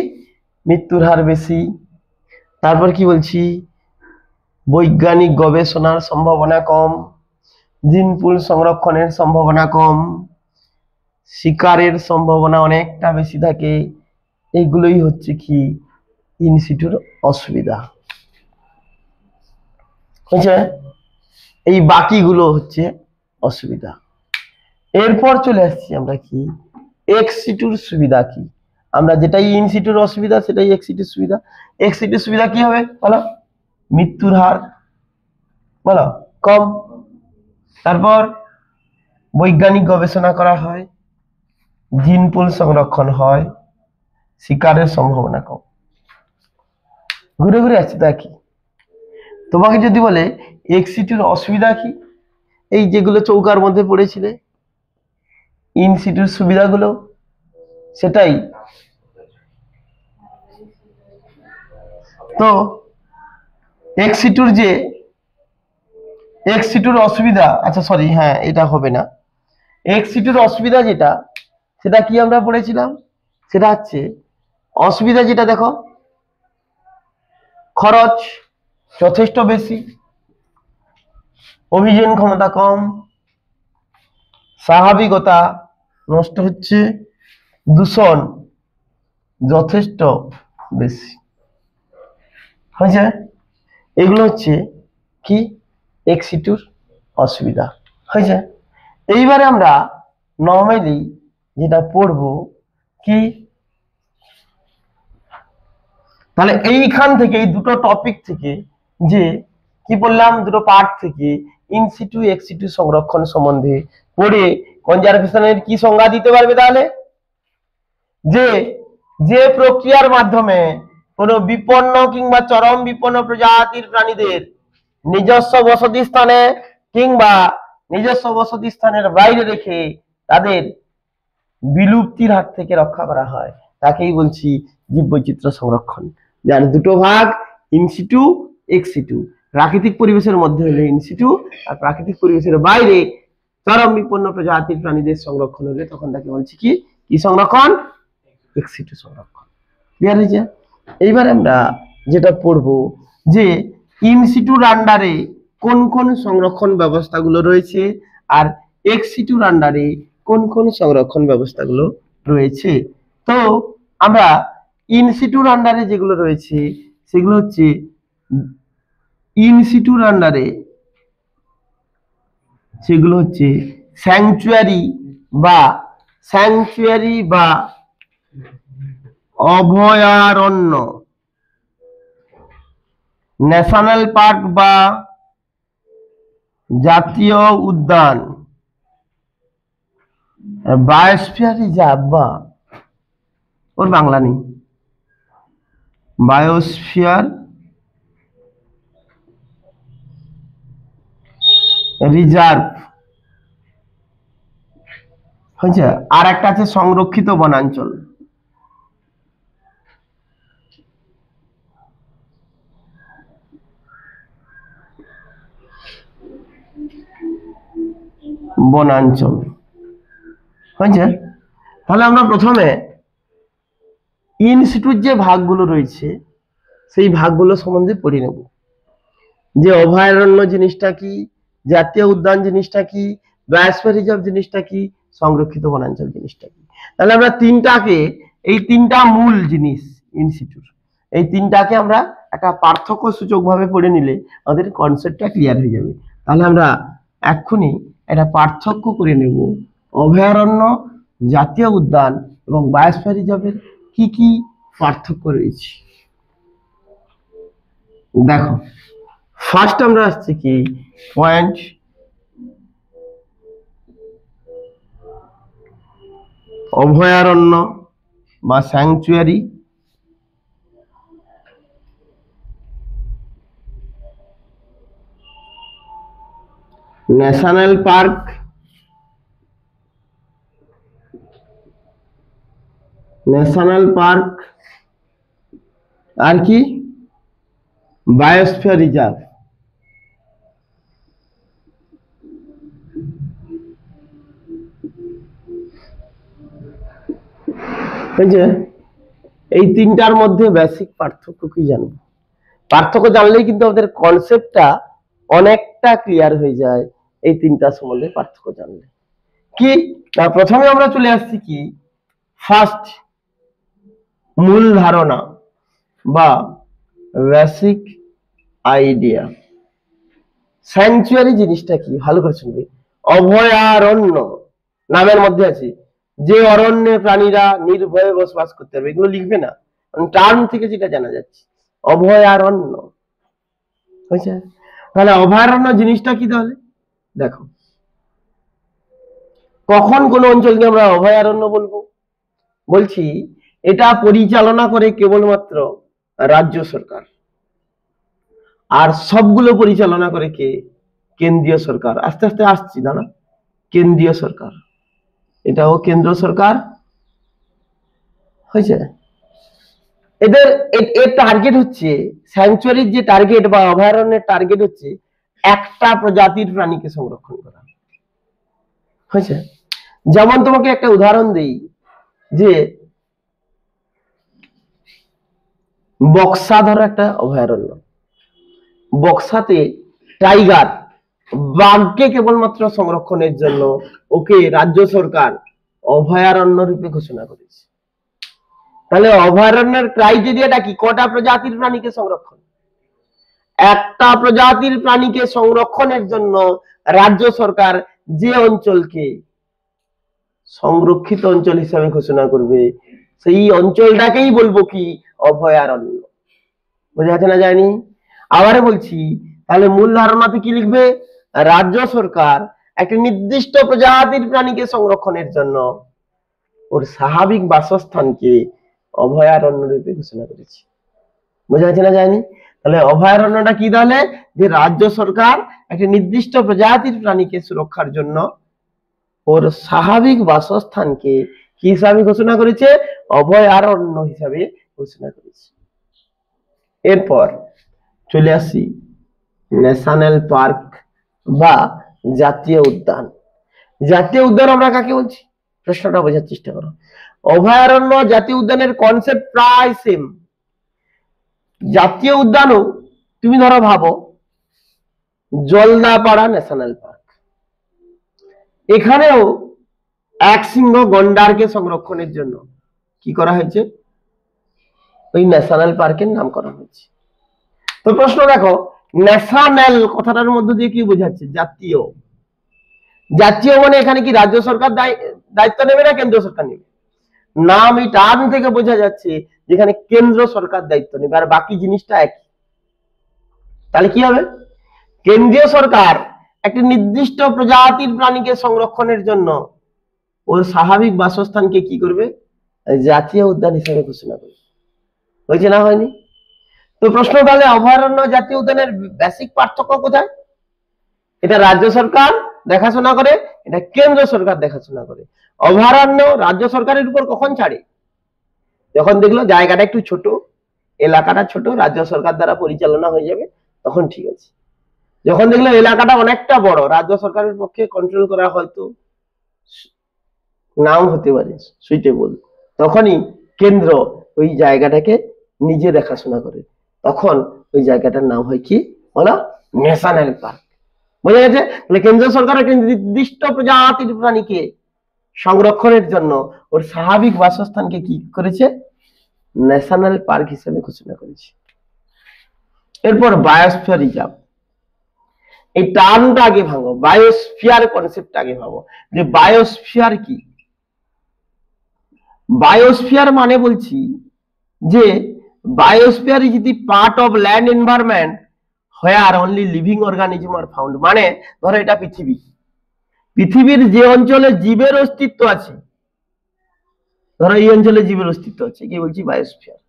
মৃত্যুর হার বেশি, তারপর কি বলছি, বৈজ্ঞানিক গবেষণার সম্ভাবনা কম, জিনপুল সংরক্ষণের সম্ভাবনা কম, শিকারের সম্ভাবনা অনেকটা বেশি থাকে। এইগুলোই হচ্ছে কি ইনসিটুর অসুবিধা হয়েছে। এই বাকিগুলো হচ্ছে অসুবিধা। এরপর চলে আসছি আমরা কি এক্সিটুর সুবিধা কি। আমরা যেটাই ইনসিটুর অসুবিধা সেটাই এক্সিটুর সুবিধা। এক্সিটুর সুবিধা কি হবে বলো? মৃত্যুর হার বলো কম, তারপর বৈজ্ঞানিক গবেষণা করা হয়, জিনপুল সংরক্ষণ হয়, শিকারের সম্ভাবনা কম। ঘুরে ঘুরে আসছে তা কি। তোমাকে যদি বলে এক্সিটুর অসুবিধা কি, এই যেগুলো চৌকার মধ্যে পড়েছিলে ইনসিটুর সুবিধাগুলো সেটাই। তো এক্সিটুর অসুবিধা, আচ্ছা সরি, হ্যাঁ এটা হবে না। এক্সিটুর অসুবিধা যেটা, সেটা কি আমরা পড়েছিলাম, সেটা হচ্ছে অসুবিধা যেটা দেখো, খরচ যথেষ্ট বেশি, অভিযোজন ক্ষমতা কম, স্বাভাবিকতা নষ্ট হচ্ছে, দূষণ যথেষ্ট বেশি হয়েছে। এগুলো হচ্ছে কি এক্সিটুর অসুবিধা হয়েছে। এইবারে আমরা নর্মালি যেটা পড়বো কি, তাহলে এইখান থেকে এই দুটো টপিক থেকে যে কি বললাম, দুটো পার্ট থেকে ইনসিটু এক্সিটু সংরক্ষণ সম্বন্ধে পড়ে কনজারভেশনের কি সংজ্ঞা দিতে পারবে? তাহলে যে প্রক্রিয়ার মাধ্যমে কোনো বিপন্ন কিংবা চরম বিপন্ন প্রজাতির প্রাণীদের নিজস্ব বসতি স্থানে কিংবা নিজস্ব বসতি স্থানের বাইরে রেখে তাদের বিলুপ্তির হাত থেকে রক্ষা করা হয়, তাকেই বলছি জীববৈচিত্র্য সংরক্ষণ। যার দুটো ভাগ ইনসিটু এক্সিটু। প্রাকৃতিক পরিবেশের মধ্যে হলে ইনসিটু, আর প্রাকৃতিক পরিবেশের বাইরে চরম বিপন্ন প্রজাতির প্রাণীদের সংরক্ষণ হলে তখন তাকে বলছি কি কি সংরক্ষণ? এক্সিটু সংরক্ষণ। ক্লিয়ার হয়েছে? এইবার আমরা যেটা পড়বো যে ইনসিটুর আন্ডারে কোন কোন সংরক্ষণ ব্যবস্থাগুলো রয়েছে আর এক্সিটুর আন্ডারে কোন কোন সংরক্ষণ ব্যবস্থাগুলো রয়েছে। তো আমরা ইনসিটুর আন্ডারে যেগুলো রয়েছে সেগুলো হচ্ছে ইনসিটুর আন্ডারে সেগুলো হচ্ছে স্যাংচুয়ারি বা অভয়ারণ্য, ন্যাশনাল পার্ক বা জাতীয় উদ্যান, বায়োস্ফিয়ার রিজার্ভ বা ওর বাংলা নেই, বায়োস্ফিয়ার রিজার্ভ হয়েছে। আর একটা আছে সংরক্ষিত বনাঞ্চল। বনাঞ্চল হয়েছে। তাহলে আমরা প্রথমে ইনস্টিটিউট যে ভাগগুলো রয়েছে সেই ভাগগুলো সম্বন্ধে পড়ে নেব, যে অভয়ারণ্য জিনিসটা কি, জাতীয় উদ্যান জিনিসটা কি, বায়োস্ফিয়ার রিজার্ভ জিনিসটা কি, সংরক্ষিত বনাঞ্চল জিনিসটা কি। তাহলে আমরা এই তিনটা মূল জিনিস ইনস্টিটিউট, এই তিনটাকে আমরা একটা পার্থক্য সূচক ভাবে পড়ে নিলে আমাদের কনসেপ্টটা ক্লিয়ার হয়ে যাবে। তাহলে আমরা এক্ষুনি একটা পার্থক্য করে নেব অভয়ারণ্য, জাতীয় উদ্যান এবং বায়োস্ফিয়ার রিজার্ভের কি কি পার্থক্য রয়েছে। দেখো, ফার্স্ট আমরা আসছি কি পয়েন্ট, অভয়ারণ্য বা স্যাংচুয়ারি, ন্যাশনাল পার্ক, আর কি বায়োস্ফিয়ার রিজার্ভ। এই তিনটার মধ্যে বেসিক পার্থক্য কি জানবো। পার্থক্য জানলেই কিন্তু আমাদের কনসেপ্টটা অনেকটা ক্লিয়ার হয়ে যায়। এই তিনটা সম্বন্ধে পার্থক্য জানলে কি, প্রথমে আমরা চলে আসছি কি ফার্স্ট মূল ধারণা বা বেসিক আইডিয়া। স্যাংচুয়ারি জিনিসটা কি ভালো করে শুনবে। অভয়ারণ্য নামের মধ্যে আছে যে অরণ্যে প্রাণীরা নির্ভয়ে বসবাস করতে পারবে, এগুলো লিখবে না, টার্ম থেকে যেটা জানা যাচ্ছে অভয়ারণ্য হয়েছে। তাহলে অভয়ারণ্য জিনিসটা কি? তাহলে দেখো, কখন কোন অঞ্চলকে আমরা অভয়ারণ্য বলবো? বলছি এটা পরিচালনা করে কেবলমাত্র রাজ্য সরকার, আর সবগুলো পরিচালনা করে কে? কেন্দ্রীয় সরকার। আস্তে আস্তে আসছি দাঁড়া, কেন্দ্রীয় সরকার, এটাও কেন্দ্র সরকার হয়েছে। এর টার্গেট হচ্ছে, স্যাংচুয়ারির যে টার্গেট বা অভয়ারণ্যের টার্গেট হচ্ছে একটা প্রজাতির প্রাণীকে সংরক্ষণ করা হয়েছে। যেমন তোমাকে একটা উদাহরণ দেই, যে বক্সা ধরো একটা অভয়ারণ্য, বক্সাতে টাইগার, বাঘকে কেবলমাত্র সংরক্ষণের জন্য ওকে রাজ্য সরকার অভয়ারণ্য রূপে ঘোষণা করেছে। তাহলে অভয়ারণ্যের ক্রাইটেরিয়াটা কি? কটা প্রজাতির প্রাণীকে সংরক্ষণ? একটা প্রজাতির প্রাণীকে সংরক্ষণের জন্য রাজ্য সরকার যে অঞ্চলকে সংরক্ষিত অঞ্চল হিসাবে ঘোষণা করবে সেই অঞ্চলটাকেই বলবো কি অভয়ারণ্য। বোঝা যাচ্ছে না যায়নি? আবারও বলছি, তাহলে মূল ধারণাতে কি লিখবে? রাজ্য সরকার একটা নির্দিষ্ট প্রজাতির প্রাণীকে সংরক্ষণের জন্য ওর স্বাভাবিক বাসস্থানকে অভয়ারণ্য রূপে ঘোষণা করেছে। বোঝা যাচ্ছে না যায়নি? তাহলে অভয়ারণ্যটা কি? তাহলে যে রাজ্য সরকার একটা নির্দিষ্ট প্রজাতির প্রাণীকে সুরক্ষার জন্য ওর স্বাভাবিক বাসস্থানকে কি হিসাবে ঘোষণা করেছে? অভয়ারণ্য হিসাবে ঘোষণা করেছে। এরপর চলে আসি ন্যাশনাল পার্ক বা জাতীয় উদ্যান। জাতীয় উদ্যান আমরা কাকে বলছি, প্রশ্নটা বোঝার চেষ্টা করো। অভয়ারণ্য জাতীয় উদ্যানের কনসেপ্ট প্রায় সেম। জাতীয় উদ্যানও তুমি ধরো ভাবো জলদাপাড়া ন্যাশনাল পার্ক, এখানেও এক সিংহ গন্ডারকে সংরক্ষণের জন্য কি করা হয়েছে, ওই ন্যাশনাল পার্কের নাম করা হয়েছে। তো প্রশ্ন দেখো, ন্যাশনাল কথাটার মধ্যে দিয়ে কি বোঝাচ্ছে, জাতীয়। জাতীয় মানে এখানে কি রাজ্য সরকার দায়িত্ব নেবে না কেন্দ্র সরকার নেবে? নাম এই টার্ম থেকে বোঝা যাচ্ছে যেখানে কেন্দ্র সরকার দায়িত্ব নেবে, আর বাকি জিনিসটা একই। তাহলে কি হবে, কেন্দ্রীয় সরকার একটি নির্দিষ্ট প্রজাতির প্রাণীকে সংরক্ষণের জন্য ওর স্বাভাবিক বাসস্থানকে কি করবে, জাতীয় উদ্যান হিসেবে ঘোষণা করবে। হয়েছে না হয়নি? তো প্রশ্ন তাহলে অভয়ারণ্য জাতীয় উদ্যানের বেসিক পার্থক্য কোথায়? এটা রাজ্য সরকার দেখাশোনা করে, এটা কেন্দ্র সরকার দেখাশোনা করে। অভয়ারণ্য রাজ্য সরকারের উপর কখন ছাড়ে, যখন দেখলো জায়গাটা একটু ছোট, এলাকাটা ছোট, রাজ্য সরকার দ্বারা পরিচালনা হয়ে যাবে, তখন ঠিক আছে। যখন দেখলো এলাকাটা অনেকটা বড়, রাজ্য সরকারের পক্ষে কন্ট্রোল করা হয়তো নাও হতে পারে সুইটেবল, তখনই কেন্দ্র ওই জায়গাটাকে নিজে দেখাশোনা করে, তখন ওই জায়গাটার নাম হয় কি, বলো, ন্যাশনাল পার্ক। বোঝা গেছে? তাহলে কেন্দ্র সরকার একটা নির্দিষ্ট প্রজাতির প্রাণীকে সংরক্ষণের জন্য ওর স্বাভাবিক বাসস্থানকে কি করেছে, ন্যাশনাল পার্ক হিসেবে ঘোষণা করেছে। এরপর বায়োস্ফিয়ার রিজার্ভ, এই টার্মটা আগে ভাঙো, বায়োস্ফিয়ার কনসেপ্ট আগে ভাবো যে বায়োস্ফিয়ার কি। বায়োস্ফিয়ার মানে বলছি যে biosphere is the part of land environment where only living organism are found. মানে ধরো এটা পৃথিবী, পৃথিবীর যে অঞ্চলে জীবের অস্তিত্ব আছে, ধরো এই অঞ্চলে জীবের অস্তিত্ব আছে, কি বলছি, বায়োস্ফিয়ার।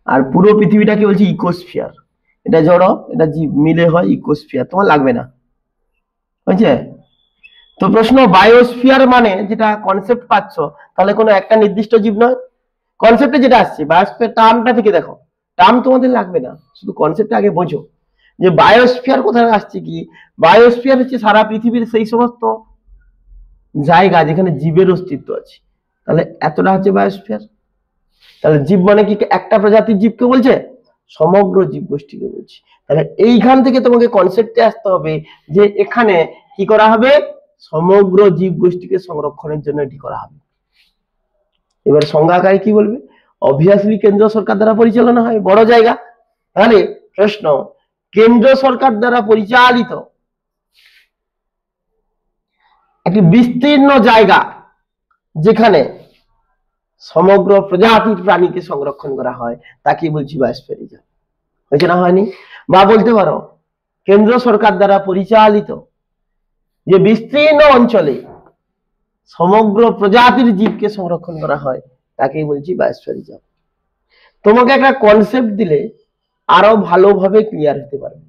আর পুরো পৃথিবীটাকে বলছি ইকোস্ফিয়ার। এটা জড়ো, এটা জীব মিলে হয় ইকোস্ফিয়ার, তোমার লাগবে না, বুঝছে? তো প্রশ্ন, বায়োস্ফিয়ার মানে যেটা কনসেপ্ট পাচ্ছ, তাহলে কোনো একটা নির্দিষ্ট জীব নয়, কনসেপ্টে যেটা আসছে বায়োস্ফিয়ার টার্মটা থেকে দেখো, টার্ম তোমাদের লাগবে না, শুধু কনসেপ্টটা আগে বোঝো যে বায়োস্ফিয়ার কোথায় আসছে। কি বায়োস্ফিয়ার হচ্ছে সারা পৃথিবীর সেই সমস্ত জায়গা যেখানে জীবের অস্তিত্ব আছে, তাহলে এতটা হচ্ছে বায়োস্ফিয়ার। তাহলে জীব মানে কি একটা প্রজাতির জীবকে বলছে, সমগ্র জীব গোষ্ঠীকে বলছে। তাহলে এইখান থেকে তোমাকে কনসেপ্টে আসতে হবে যে এখানে কি করা হবে, সমগ্র জীব গোষ্ঠীকে সংরক্ষণের জন্য এটি করা হবে। এবার সংজ্ঞাকারে কি বলবে, অবভিয়াসলি কেন্দ্র সরকার দ্বারা পরিচালনা হয়, বড় জায়গা। তাহলে প্রশ্ন, কেন্দ্র সরকার দ্বারা পরিচালিত একটি বিস্তীর্ণ জায়গা যেখানে সমগ্র প্রজাতির প্রাণীকে সংরক্ষণ করা হয়, তাকে বলছি বায়োস্ফিয়ার রিজার্ভ। হয়েছে না হয়নি? বা বলতে পারো কেন্দ্র সরকার দ্বারা পরিচালিত যে বিস্তীর্ণ অঞ্চলে সমগ্র প্রজাতির জীবকে সংরক্ষণ করা হয়, তাকেই বলছি বায়োস্ফিয়ার রিজার্ভ। তোমাকে একটা কনসেপ্ট দিলে আরো ভালোভাবে ক্লিয়ার হতে পারবে।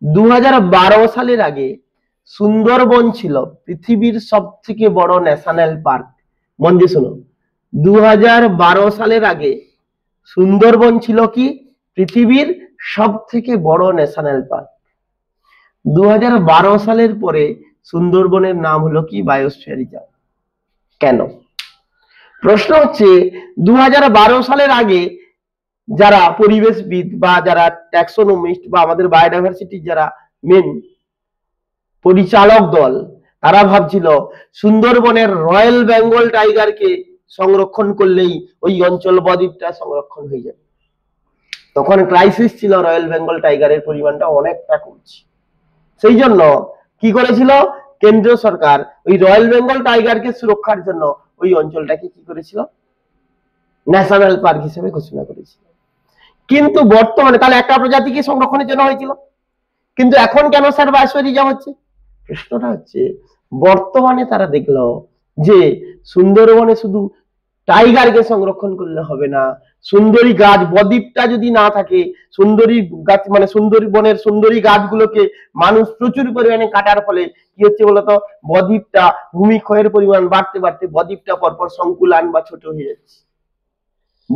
2012 সালের আগে সুন্দরবন ছিল পৃথিবীর সব থেকে বড় ন্যাশনাল পার্ক। মন দিয়ে শোনো, 2012 সালের আগে সুন্দরবন ছিল কি, পৃথিবীর সব থেকে বড় ন্যাশনাল পার্ক। 2012 সালের পরে সুন্দরবনের নাম হলো কি, বায়োস্ফিয়ার রিজার্ভ। কেন? প্রশ্ন হচ্ছে 2012 সালের আগে যারা পরিবেশবিদ বা যারা ট্যাক্সোনমিস্ট বা আমাদের বায়োডাইভার্সিটির যারা মেন পরিচালক দল, তারা ভাবছিল সুন্দরবনের রয়্যাল বেঙ্গল টাইগারকে সংরক্ষণ করলেই ওই অঞ্চল বদ্বীপটা সংরক্ষণ হয়ে যাবে। তখন ক্রাইসিস ছিল, রয়্যাল বেঙ্গল টাইগারের পরিমাণটা অনেকটা কমছে। সেই জন্য কি করেছিল কেন্দ্র সরকার, ওই রয়্যাল বেঙ্গল টাইগারকে সুরক্ষার জন্য ওই অঞ্চলটাকে কি করেছিল, ন্যাশনাল পার্ক হিসেবে ঘোষণা করেছিল। কিন্তু বর্তমানে তাহলে একটা প্রজাতিকে সংরক্ষণের জন্য হয়েছিল, কিন্তু এখন কেন স্যার বায়োস্ফিয়ার রিজার্ভ হচ্ছে? প্রশ্নটা হচ্ছে বর্তমানে তারা দেখলো যে সুন্দরবনে শুধু টাইগারকে সংরক্ষণ করলে হবে না, সুন্দরী গাছ বদ্বীপটা যদি না থাকে, সুন্দরী গাছ মানে সুন্দরবনের সুন্দরী গাছগুলোকে মানুষ প্রচুর পরিমাণে কাটার ফলে কি হচ্ছে বলতো, বদ্বীপটা ভূমিক্ষয়ের পরিমাণ বাড়তে বাড়তে বদ্বীপটা পরপর সংকুলান বা ছোট হয়ে যাচ্ছে।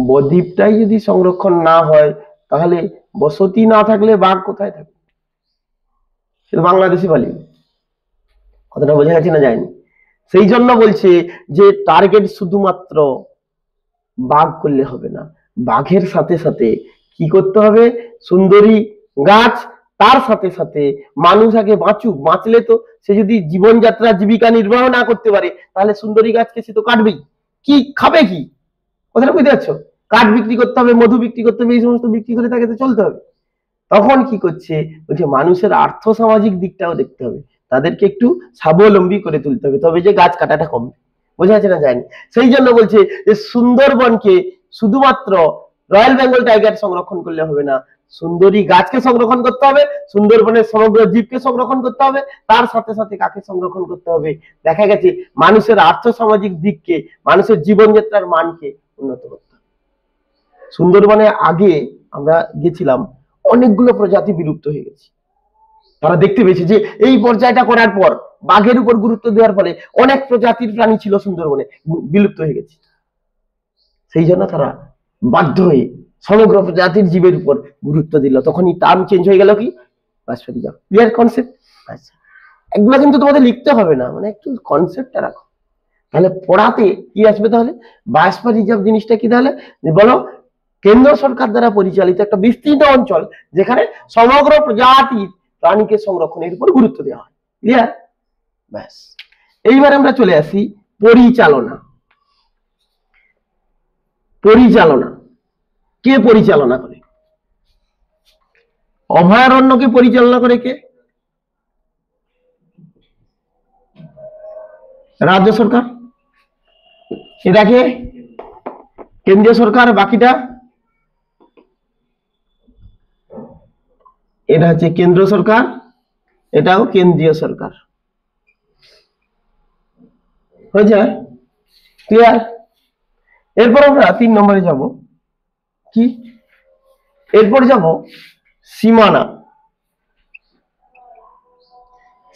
বদ্বীপটাই যদি সংরক্ষণ না হয় তাহলে বসতি না থাকলে বাঘ কোথায় থাকবে? সেটা বাংলাদেশি পালিয়ে। কথাটা বোঝা গেছে না যায়নি? সেই জন্য বলছে যে টার্গেট শুধুমাত্র বাঘ করলে হবে না, বাঘের সাথে সাথে কি করতে হবে? সুন্দরী গাছ, তার সাথে সাথে মানুষ আগে বাঁচুক। বাঁচলে তো সে যদি জীবনযাত্রা জীবিকা নির্বাহ না করতে পারে তাহলে সুন্দরী গাছকে সে তো কাটবেই। কি খাবে কি? কথাটা বুঝতে পারছো? কাঠ বিক্রি করতে হবে, মধু বিক্রি করতে হবে, এই সমস্ত বিক্রি করে তাকে তো চলতে হবে। তখন কি করছে? বলছে মানুষের আর্থ সামাজিক দিকটাও দেখতে হবে, তাদেরকে একটু স্বাবলম্বী করে তুলতে হবে, তবে যে গাছ কাটাটা কমবে। বোঝা যাচ্ছে না যায়নি? সেই জন্য বলছে যে সুন্দরবনকে শুধুমাত্র রয়্যাল বেঙ্গল টাইগার সংরক্ষণ করলে হবে না, সুন্দরী গাছকে সংরক্ষণ করতে হবে, সুন্দরবনের সমগ্র জীবকে সংরক্ষণ করতে হবে, তার সাথে সাথে কাকে সংরক্ষণ করতে হবে? দেখা গেছে মানুষের আর্থ সামাজিক দিককে, মানুষের জীবনযাত্রার মানকে উন্নত করতে হবে। সুন্দরবনে আগে আমরা গেছিলাম, অনেকগুলো প্রজাতি বিলুপ্ত হয়ে গেছে। তারা দেখতে পেয়েছে যে এই পর্যায়টা করার পর বাঘের উপর গুরুত্ব দেওয়ার ফলে অনেক প্রজাতির প্রাণী ছিল সুন্দরবনে বিলুপ্ত হয়ে গেছে। সেই জন্য তারা বাধ্য হয়ে সমগ্র প্রজাতির জীবের উপর গুরুত্ব দিল। তখনই টার্ম চেঞ্জ হয়ে গেল কি? Biosphere reserve. Clear concept? আচ্ছা, এগুলো কিন্তু তোমাদের লিখতে হবে না, মানে একটু কনসেপ্টটা রাখো, তাহলে পড়াতে কি আসবে? তাহলে বায়োস্ফিয়ার রিজার্ভ জিনিসটা কি? তাহলে বলো, কেন্দ্র সরকার দ্বারা পরিচালিত একটা বিস্তৃত অঞ্চল যেখানে সমগ্র প্রজাতির প্রাণীকে সংরক্ষণের উপর গুরুত্ব দেওয়া হয়। ক্লিয়ার? ব্যাস, এইবার আমরা চলে আসি পরিচালনা। পরিচালনা কে পরিচালনা করে? অভয়ারণ্যকে পরিচালনা করে কে? রাজ্য সরকার। এটাকে কেন্দ্রীয় সরকার, বাকিটা এটা হচ্ছে কেন্দ্র সরকার, এটাও কেন্দ্রীয় সরকার। হয়েছে? ক্লিয়ার? এরপর আমরা 3 নম্বরে যাব। কি? এরপর যাব সীমানা।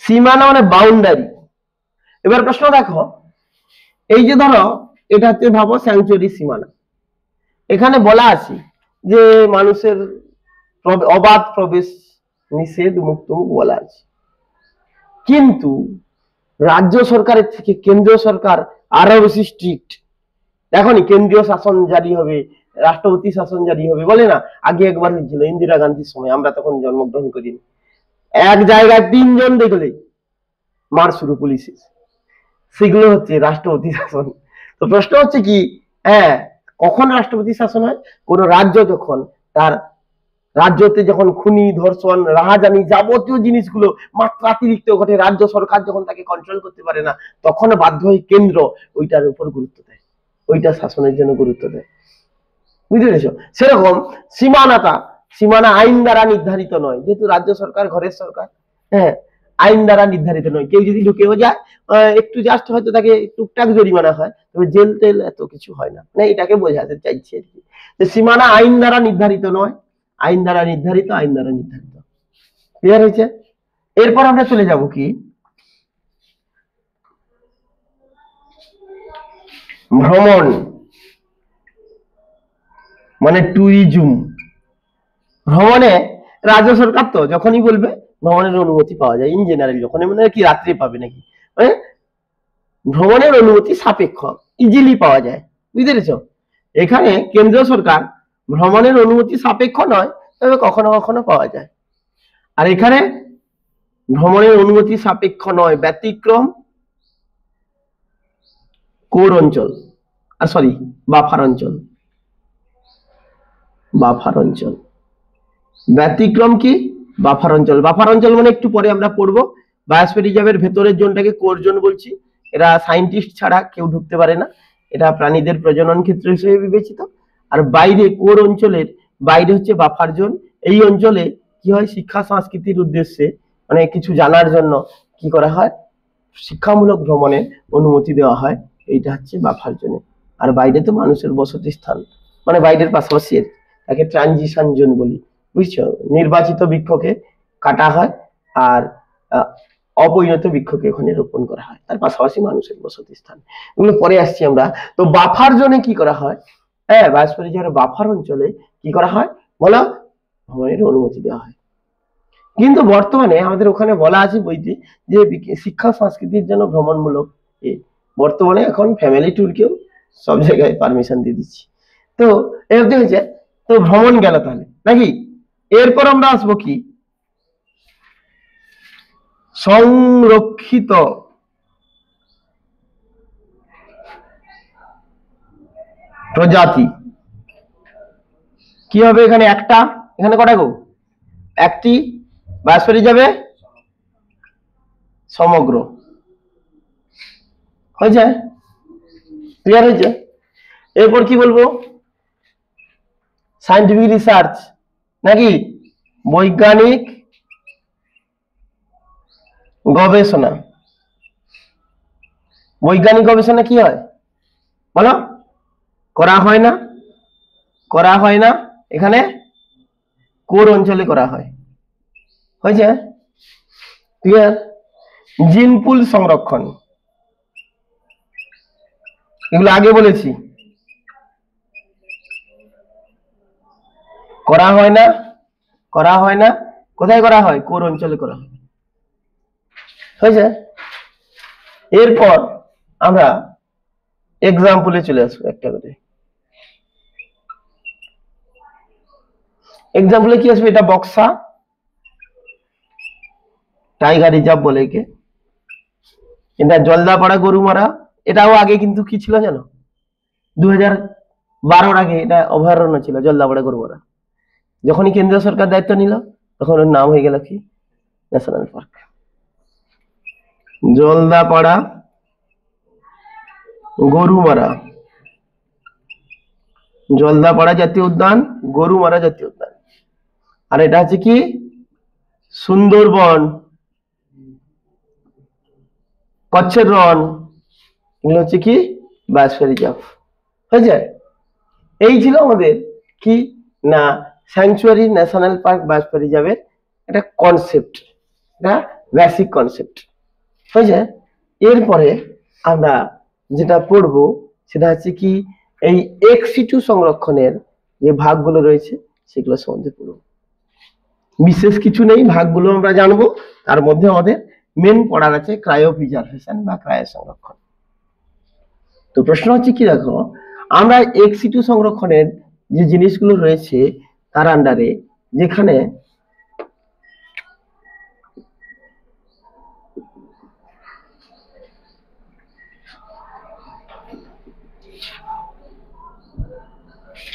সীমানা মানে বাউন্ডারি। এবার প্রশ্ন দেখো, এই যে ধরো এটা হচ্ছে ভাবো স্যাংচুয়ারি সীমানা, এখানে বলা আছে যে মানুষের অবাধ প্রবেশ নিষেধ, মুক্ত বলা আছে, কিন্তু রাজ্য সরকারের থেকে কেন্দ্রীয় সরকার আরো বেশি স্ট্রিক্ট। দেখনি কেন্দ্রীয় শাসন জারি হবে, রাষ্ট্রপতি শাসন জারি হবে, বলে না? আগে একবার হয়েছিল ইন্দিরা গান্ধীর সময়, আমরা তখন জন্মগ্রহণ করিনি। এক জায়গায় 3 জন দেখলে মার শুরু পুলিশের, সেগুলো হচ্ছে রাষ্ট্রপতি শাসন। তো প্রশ্ন হচ্ছে কি, হ্যাঁ, কখন রাষ্ট্রপতি শাসন হয়? কোন রাজ্য যখন তার রাজ্যতে যখন খুনি, ধর্ষণ, রাহাজানি, যাবতীয় জিনিসগুলো মাত্রাতিরিক্ত ঘটে, রাজ্য সরকার যখন তাকে কন্ট্রোল করতে পারে না, তখন বাধ্য হয়ে কেন্দ্র ওইটার উপর গুরুত্ব দেয়, ওইটা শাসনের জন্য গুরুত্ব দেয়। বুঝতে পেরেছো? সেরকম সীমানা আইন দ্বারা নির্ধারিত নয়, যেহেতু রাজ্য সরকার ঘরের সরকার, হ্যাঁ, আইন দ্বারা নির্ধারিত নয়। কেউ যদি ঢুকেও যায়, একটু জাস্ট হয়তো তাকে টুকটাক জরিমানা হয়, তবে জেল তেল এত কিছু হয় না। মানে এটাকে বোঝাতে চাইছি আর কি, যে সীমানা আইন দ্বারা নির্ধারিত নয়, আইন দ্বারা নির্ধারিত, আইন দ্বারা নির্ধারিত। ক্লিয়ার হয়েছে? এরপর আমরা চলে যাব কি, ভ্রমণ মানে ট্যুরিজম। ভ্রমণে রাজ্য সরকার তো যখনই বলবে ভ্রমণের অনুমতি পাওয়া যায়, ইন জেনারেল। যখন মানে কি রাত্রে পাবে নাকি, মানে ভ্রমণের অনুমতি সাপেক্ষ, ইজিলি পাওয়া যায়। বুঝতে পেরেছ? এখানে কেন্দ্র সরকার ভ্রমণের অনুমতি সাপেক্ষ নয়, তবে কখনো কখনো পাওয়া যায়। আর এখানে ভ্রমণের অনুমতি সাপেক্ষ নয়, ব্যতিক্রম কোর অঞ্চল, আর সরি বাফার অঞ্চল। বাফার অঞ্চল, ব্যতিক্রম কি? বাফার অঞ্চল। বাফার অঞ্চল মানে একটু পরে আমরা পড়বো। বায়োস্ফিয়ার রিজার্ভের ভেতরের জোনটাকে কোর জোন বলছি। এরা সায়েন্টিস্ট ছাড়া কেউ ঢুকতে পারে না, এটা প্রাণীদের প্রজনন ক্ষেত্র হিসেবে বিবেচিত। আর বাইরে কোর অঞ্চলের বাইরে হচ্ছে বাফার জোন। এই অঞ্চলে কি হয়, শিক্ষা সংস্কৃতির উদ্দেশ্যে মানে কিছু জানার জন্য কি করা হয়, শিক্ষামূলক ভ্রমণের অনুমতি দেওয়া হয়। এইটা হচ্ছে বাফার জোনে। আর বাইরে তো মানুষের বসতি স্থান, মানে বাইরের পাশাপাশি, তাকে ট্রানজিশন জোন বলি। বুঝছো? নির্বাচিত বৃক্ষকে কাটা হয় আর অপরিণত বৃক্ষকে ওখানে রোপণ করা হয়, তার পাশাপাশি মানুষের বসতি স্থান। এগুলো পরে আসছি আমরা। তো বাফার জোনে কি করা হয়, হ্যাঁ, বায়োস্ফিয়ার বাফার অঞ্চলে কি করা হয় বলো, ভ্রমণের অনুমতি দেওয়া হয়। কিন্তু বর্তমানে আমাদের ওখানে বলা আছে বইতে যে শিক্ষা সংস্কৃতির জন্য ভ্রমণমূলক, বর্তমানে এখন ফ্যামিলি ট্যুরকেও সব জায়গায় পারমিশন দিয়ে দিচ্ছি। তো এই অবধি হয়েছে। তো ভ্রমণ গেল তাহলে নাকি। এরপর আমরা আসবো কি, সংরক্ষিত প্রজাতি। কি হবে এখানে, একটা, এখানে কটা গো, একটি, বায়োস্ফিয়ার যাবে সমগ্র, হয়েছে, ক্লিয়ার হয়েছে। এরপর কি বলবো, সায়েন্টিফিক রিসার্চ নাকি, বৈজ্ঞানিক গবেষণা। বৈজ্ঞানিক গবেষণা কি হয় বলো, করা হয় না, করা হয় না, এখানে কোর অঞ্চলে করা হয়, হয়েছে, ক্লিয়ার। জিনপুল সংরক্ষণ, এগুলো আগে বলেছি, করা হয় না, করা হয় না, কোথায় করা হয়, কোর অঞ্চলে করা হয়, হয়েছে। এরপর আমরা এক্সাম্পলে চলে আসবো একটা করে। এক্সাম্পলে কি আসবে, এটা বক্সা টাইগার রিজার্ভ বলে একে, এটা জলদাপাড়া গরুমারা। এটাও আগে কিন্তু কি ছিল জানো, 2012 আগে এটা অভয়ারণ্য ছিল জলদাপাড়া গরুমারা। যখনই কেন্দ্রীয় সরকার দায়িত্ব নিল তখন ওর নাম হয়ে গেল কি, ন্যাশনাল পার্ক জলদাপাড়া গরুমারা, জলদাপাড়া জাতীয় উদ্যান, গরুমারা জাতীয় উদ্যান। আর এটা হচ্ছে কি সুন্দরবন, কচ্ছের রন, এগুলো হচ্ছে কি বায়োস্ফিয়ার রিজার্ভ, হয়েছে। এই ছিল আমাদের কি না স্যাংচুয়ারি, ন্যাশনাল পার্ক, বায়োস্ফিয়ার রিজার্ভের একটা কনসেপ্ট, এটা বেসিক কনসেপ্ট, হয়েছে। এরপরে আমরা যেটা পড়বো সেটা হচ্ছে কি এই এক্সিটু সংরক্ষণের যে ভাগগুলো রয়েছে সেগুলো সম্বন্ধে পড়বো। বিশেষ কিছু নেই, ভাগগুলো আমরা জানবো। তার মধ্যে আমাদের মেন পড়ার আছে ক্রায়ো প্রিজার্ভেশন বা ক্রায়ো সংরক্ষণ। তো প্রশ্ন হচ্ছে কি, দেখো আমরা এক্সিটু সংরক্ষণের যে জিনিসগুলো রয়েছে তার আন্ডারে, যেখানে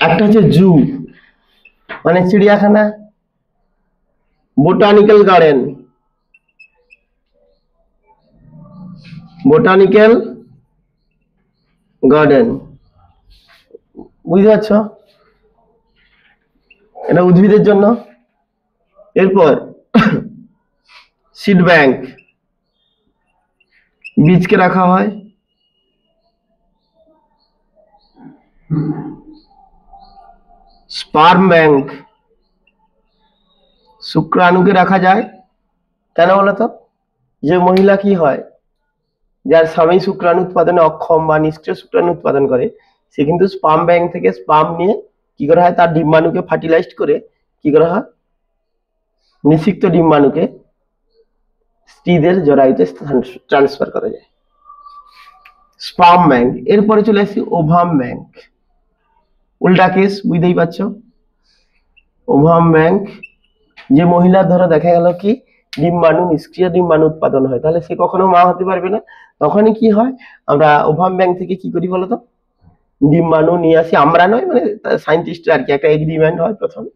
একটা হচ্ছে জু মানে চিড়িয়াখানা, বোটানিক্যাল গার্ডেন, বোটানিক্যাল গার্ডেন, বুঝতে পারছো, এটা উদ্ভিদের জন্য। এরপর সিড ব্যাংক, বীজকে রাখা হয়। স্পার্ম ব্যাংক, শুক্রাণুকে রাখা যায়। কেন বলতো, যে মহিলা কি হয়, যার স্বামী শুক্রাণু উৎপাদনে অক্ষম বা নিষ্ক্রিয় শুক্রাণু উৎপাদন করে, সে কিন্তু স্পার্ম ব্যাংক থেকে স্পার্ম নিয়ে কি করা হয়, তার ডিম্বাণুকে ফার্টিলাইজড করে কি করা হয়, নিষিক্ত ডিম্বাণুকে স্ত্রীদের জরায়ুতে ট্রান্সফার করা যায়, স্পার্ম ব্যাংক। এরপরে চলে আসি ওভাম ব্যাংক, উল্টা কেস, বুঝতেই পারছো। ওভাম ব্যাংক, যে মহিলা ধরো দেখা গেল কি ডিম্বাণু, নিষ্ক্রিয় ডিম্বাণু উৎপাদন হয়, তাহলে সে কখনো মা হতে পারবে না। তখনই কি হয়, আমরা ওভাম ব্যাংক থেকে কি করি বলতো, ডিম্বাণু নিয়ে আসি, আমরা নয় মানে সায়েন্টিস্ট আর কি, একটা এগ্রিমেন্ট হয় প্রথমে,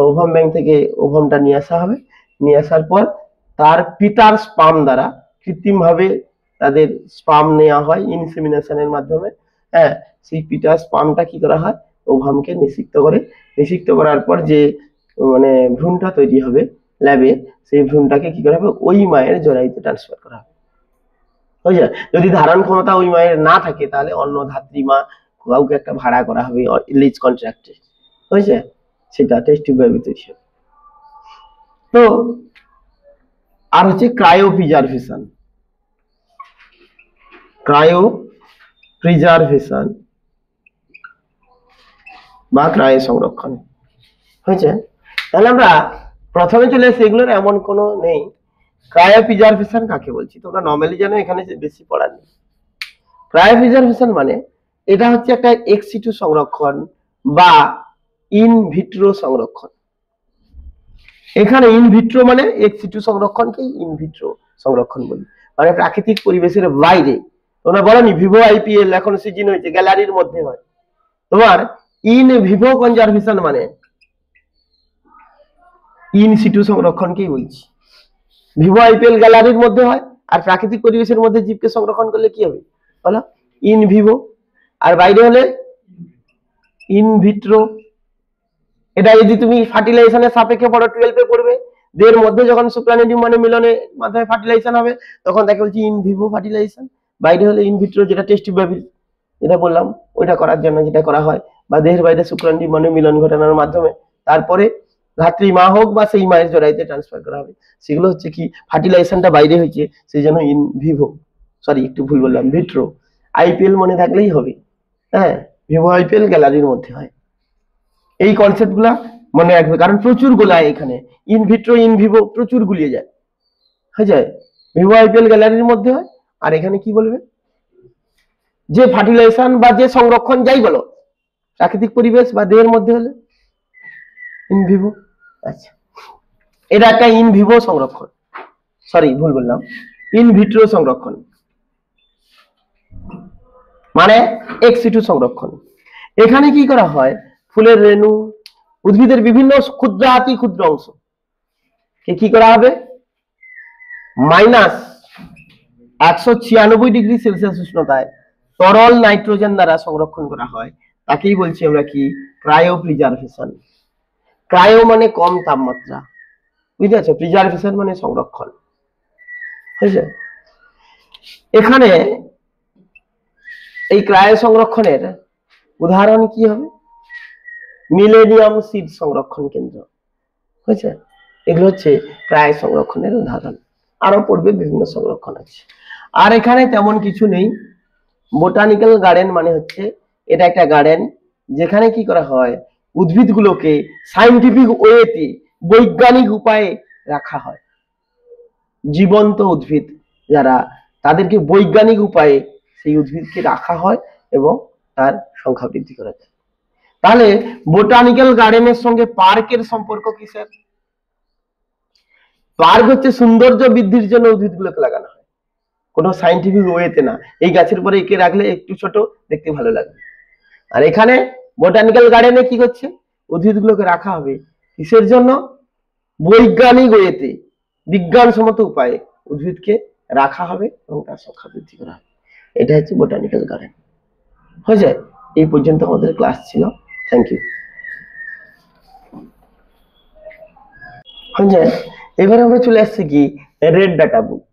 ওভাম ব্যাংক থেকে ওভামটা নিয়ে আসা হবে। নিয়ে আসার পর তার পিতার স্পার্ম দ্বারা কৃত্রিম ভাবে তাদের স্পার্ম নেওয়া হয় ইনসেমিনেশনের মাধ্যমে। হ্যাঁ, সেই পিতার স্পার্মটা কি করা হয়, ওভামকে নিষিক্ত করে, নিষিক্ত করার পর যে মানে ভ্রূণটা তৈরি হবে ল্যাবে, সেই ভ্রূণটাকে কি করা হবে, ওই মায়ের জরায়ুতে ট্রান্সফার করা হবে, বুঝলে। যদি ধারণ ক্ষমতা ওই মায়ের না থাকে তাহলে অন্য ধাত্রীমা কাউকে একটা ভাড়া করা হবে লিজ কন্ট্রাক্টে, বুঝছে, সেটা টেস্ট টিউব বেবি তৈরি হবে। তো আর হচ্ছে ক্রায়ো প্রিজার্ভেশন, ক্রায়ো প্রিজার্ভেশন বা ক্রায় সংরক্ষণ হয়েছে। তাহলে আমরা প্রথমে চলে এসে এগুলোর এমন কোনো নেই। ক্রায়ো প্রিজার্ভেশন কাকে বলছি তোমরা নর্মালি জানো, এখানে বেশি পড়ার নেই। ক্রায়ো প্রিজার্ভেশন মানে এটা হচ্ছে একটা এক্স সিটু সংরক্ষণ বা ইন ভিট্রো সংরক্ষণ। এখানে ইন ভিট্রো মানে এক্স সিটু সংরক্ষণকে ইন ভিট্রো সংরক্ষণ বলি, মানে প্রাকৃতিক পরিবেশের বাইরে। তোমরা বলনি ভিভো আইপিএল এখন সিজন হয়েছে, গ্যালারির মধ্যে হয়। তোমার ইন ভিভো কনজারভেশন মানে ইন সিটু সংরক্ষণকেই বলছি। ভিভো আইপিএল গ্যালারির মধ্যে হয়, আর প্রাকৃতিক পরিবেশের মধ্যে জীবকে সংরক্ষণ করলে কি হবে বলো, ইন ভিভো। আর বাইরে হলে ইন ভিট্রো। এটা যদি তুমি ফার্টিলাইজেশনের সাপেক্ষে পড়ো 12 এ পড়বে, দেহের মধ্যে যখন শুক্রাণু ডিম্বাণু মিলনের মাধ্যমে ফার্টিলাইজেশন হবে তখন তাকে বলছি ইন ভিভো ফার্টিলাইজেশন। বাইরে হলে ইন ভিট্রো, যেটা টেস্টিভ বেবি যেটা বললাম ওইটা করার জন্য যেটা করা হয়, বা দেহের বাইরে শুক্রাণু ডিম্বাণু মিলন ঘটানোর মাধ্যমে তারপরে ধাত্রী মা হোক বা সেই মায়ের জরাইতে ট্রান্সফার করা হবে, সেগুলো হচ্ছে কি ফার্টিলাইজেশনটা বাইরে হয়েছে সেই জন্য ইন ভিভো, সরি একটু ভুল বললাম, ভিট্রো। আইপিএল মনে থাকলেই হবে, হ্যাঁ ভিভো আইপিএল গ্যালারির মধ্যে হয়। এই কনসেপ্ট গুলা মনে রাখবে, কারণ প্রচুর গোলায় এখানে ইন ভিট্রো ইন ভিভো প্রচুর গুলিয়ে যায়, হয়ে যায়। ভিভো আইপিএল গ্যালারির মধ্যে হয়, আর এখানে কি বলবে যে ফার্টিলাইজেশন বা যে সংরক্ষণ যাই বলো প্রাকৃতিক পরিবেশ বা দেহের মধ্যে হলে ইন ভিভো। আচ্ছা, এটা একটা ইন ভিভো সংরক্ষণ, সরি ভুল বললাম, ইন ভিট্রো সংরক্ষণ মানে এক্স সিটু সংরক্ষণ। এখানে কি করা হয়, ফুলের রেণু, উদ্ভিদের বিভিন্ন ক্ষুদ্রাতি ক্ষুদ্র অংশ কি করা হবে -196 ডিগ্রি সেলসিয়াস উষ্ণতায় তরল নাইট্রোজেন দ্বারা সংরক্ষণ করা হয়, তাকেই বলছি আমরা কি ক্রায়ো প্রিজার্ভেশন। ক্রায়ো মানে কম তাপমাত্রা, বুঝতে পারছো, প্রিজার্ভেশন মানে সংরক্ষণ, হয়েছে। এখানে এই ক্রায়ো সংরক্ষণের উদাহরণ কি হবে, মিলেনিয়াম সিড সংরক্ষণ কেন্দ্র, হয়েছে। এগুলো হচ্ছে ক্রায়ো সংরক্ষণের উদাহরণ, আরো পড়বে বিভিন্ন সংরক্ষণ আছে। আর এখানে তেমন কিছু নেই। বোটানিক্যাল গার্ডেন মানে হচ্ছে এটা একটা গার্ডেন যেখানে কি করা হয়, উদ্ভিদগুলোকে সায়েন্টিফিক ওয়েতে বৈজ্ঞানিক উপায়ে রাখা হয়। জীবন্ত উদ্ভিদ যারা, তাদেরকে বৈজ্ঞানিক উপায়ে সেই উদ্ভিদকে রাখা হয় এবং তার সংখ্যা বৃদ্ধি করা যায়। তাহলে বোটানিক্যাল গার্ডেনের সঙ্গে পার্কের সম্পর্ক কি স্যার? পার্ক হচ্ছে সৌন্দর্য বৃদ্ধির জন্য উদ্ভিদগুলোকে লাগানো হয়, কোনো সায়েন্টিফিক ওয়েতে না। এই গাছের পরে একে রাখলে একটু ছোট দেখতে ভালো লাগবে। আর এখানে বোটানিক্যাল গার্ডেনে কি করছে, উদ্ভিদগুলোকে রাখা হবে কিসের জন্য, বৈজ্ঞানিক ওয়েতে, বিজ্ঞানসম্মত উপায়ে উদ্ভিদকে রাখা হবে এবং তার সংখ্যা বৃদ্ধি করা হবে। এটা হচ্ছে বোটানিক্যাল গার্ডেন, হয়ে যায়। এই পর্যন্ত আমাদের ক্লাস ছিল, থ্যাংক ইউ। হয়ে যায়। এবার আমরা চলে আসছি কি red data book.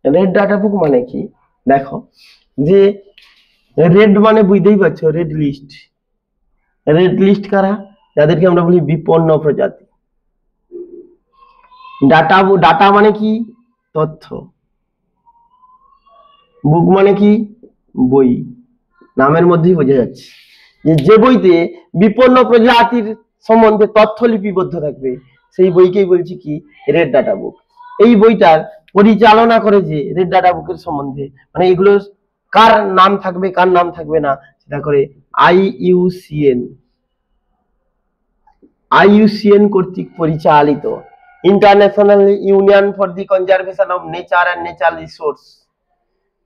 Red data book মানে কি, দেখো যে রেড মানে বুঝতেই পারছো, রেড লিস্ট। রেড লিস্ট কারা, যাদেরকে আমরা বলি বিপন্ন প্রজাতি। ডাটা, ডাটা মানে কি তথ্য, বুক মানে কি বই, নামের মধ্যেই বোঝা যাচ্ছে যে বইতে বিপন্ন প্রজাতির সম্বন্ধে তথ্য লিপিবদ্ধ থাকবে সেই বইকেই বলছি কি রেড ডাটা বুক। এই বইটার পরিচালনা করে যে রেড ডাটা বুকের সম্বন্ধে, মানে এগুলো কার নাম থাকবে কার নাম থাকবে না সেটা করে IUCN, IUCN কর্তৃক পরিচালিত, international union for the conservation of nature and natural resource.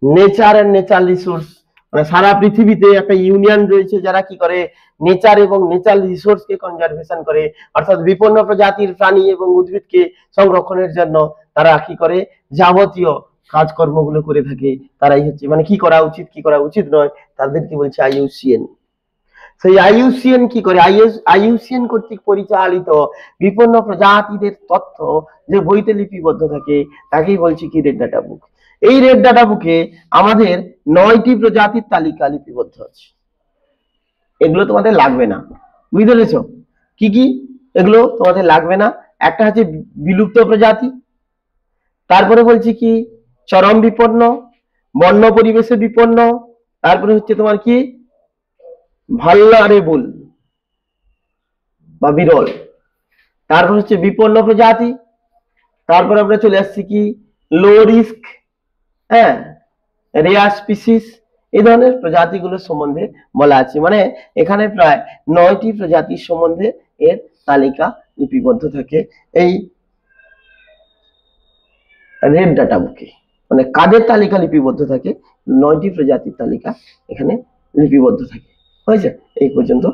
Nature and natural resource মানে সারা পৃথিবীতে একটা ইউনিয়ন রয়েছে যারা কি করে নেচার এবং ন্যাচারাল রিসোর্সকে কনজারভেশন করে, অর্থাৎ বিপন্ন প্রজাতির প্রাণী এবং উদ্ভিদকে সংরক্ষণের জন্য তারা কি করে যাবতীয় কাজকর্মগুলো করে থাকে। তারাই হচ্ছে মানে কি করা উচিত কি করা উচিত নয় তাদেরকে বলছে IUCN। সেই IUCN কি করে, IUCN কর্তৃক পরিচালিত বিপন্ন প্রজাতিদের তথ্য যে বইতে লিপিবদ্ধ থাকে তাকেই বলছি কি রেড ডাটা বুক। এই রেড ডাটা বুকে আমাদের 9টি প্রজাতির তালিকা লিপিবদ্ধ আছে। এগুলো তোমাদের লাগবে না, বুঝতে পেরেছো কি কি এগুলো তোমাদের লাগবে না। একটা হচ্ছে বিলুপ্ত প্রজাতি, তারপরে বলছি কি চরম বিপন্ন, বন্য পরিবেশে বিপন্ন, তারপরে হচ্ছে তোমার কি ভালনারেবল, বা বিরল। তারপর হচ্ছে বিপন্ন প্রজাতি, তারপর আমরা চলে আসছি কি লো রিস্ক, হ্যাঁ, রেয়ার স্পিসিস, এই ধরনের প্রজাতিগুলোর সম্বন্ধে বলা আছে। মানে এখানে প্রায় 9টি প্রজাতির সম্বন্ধে এর তালিকা লিপিবদ্ধ থাকে এই রেড ডাটা বুকে। মানে কাদের তালিকা লিপিবদ্ধ থাকে? 9টি প্রজাতির তালিকা এখানে লিপিবদ্ধ থাকে। হয়েছে? এই পর্যন্ত।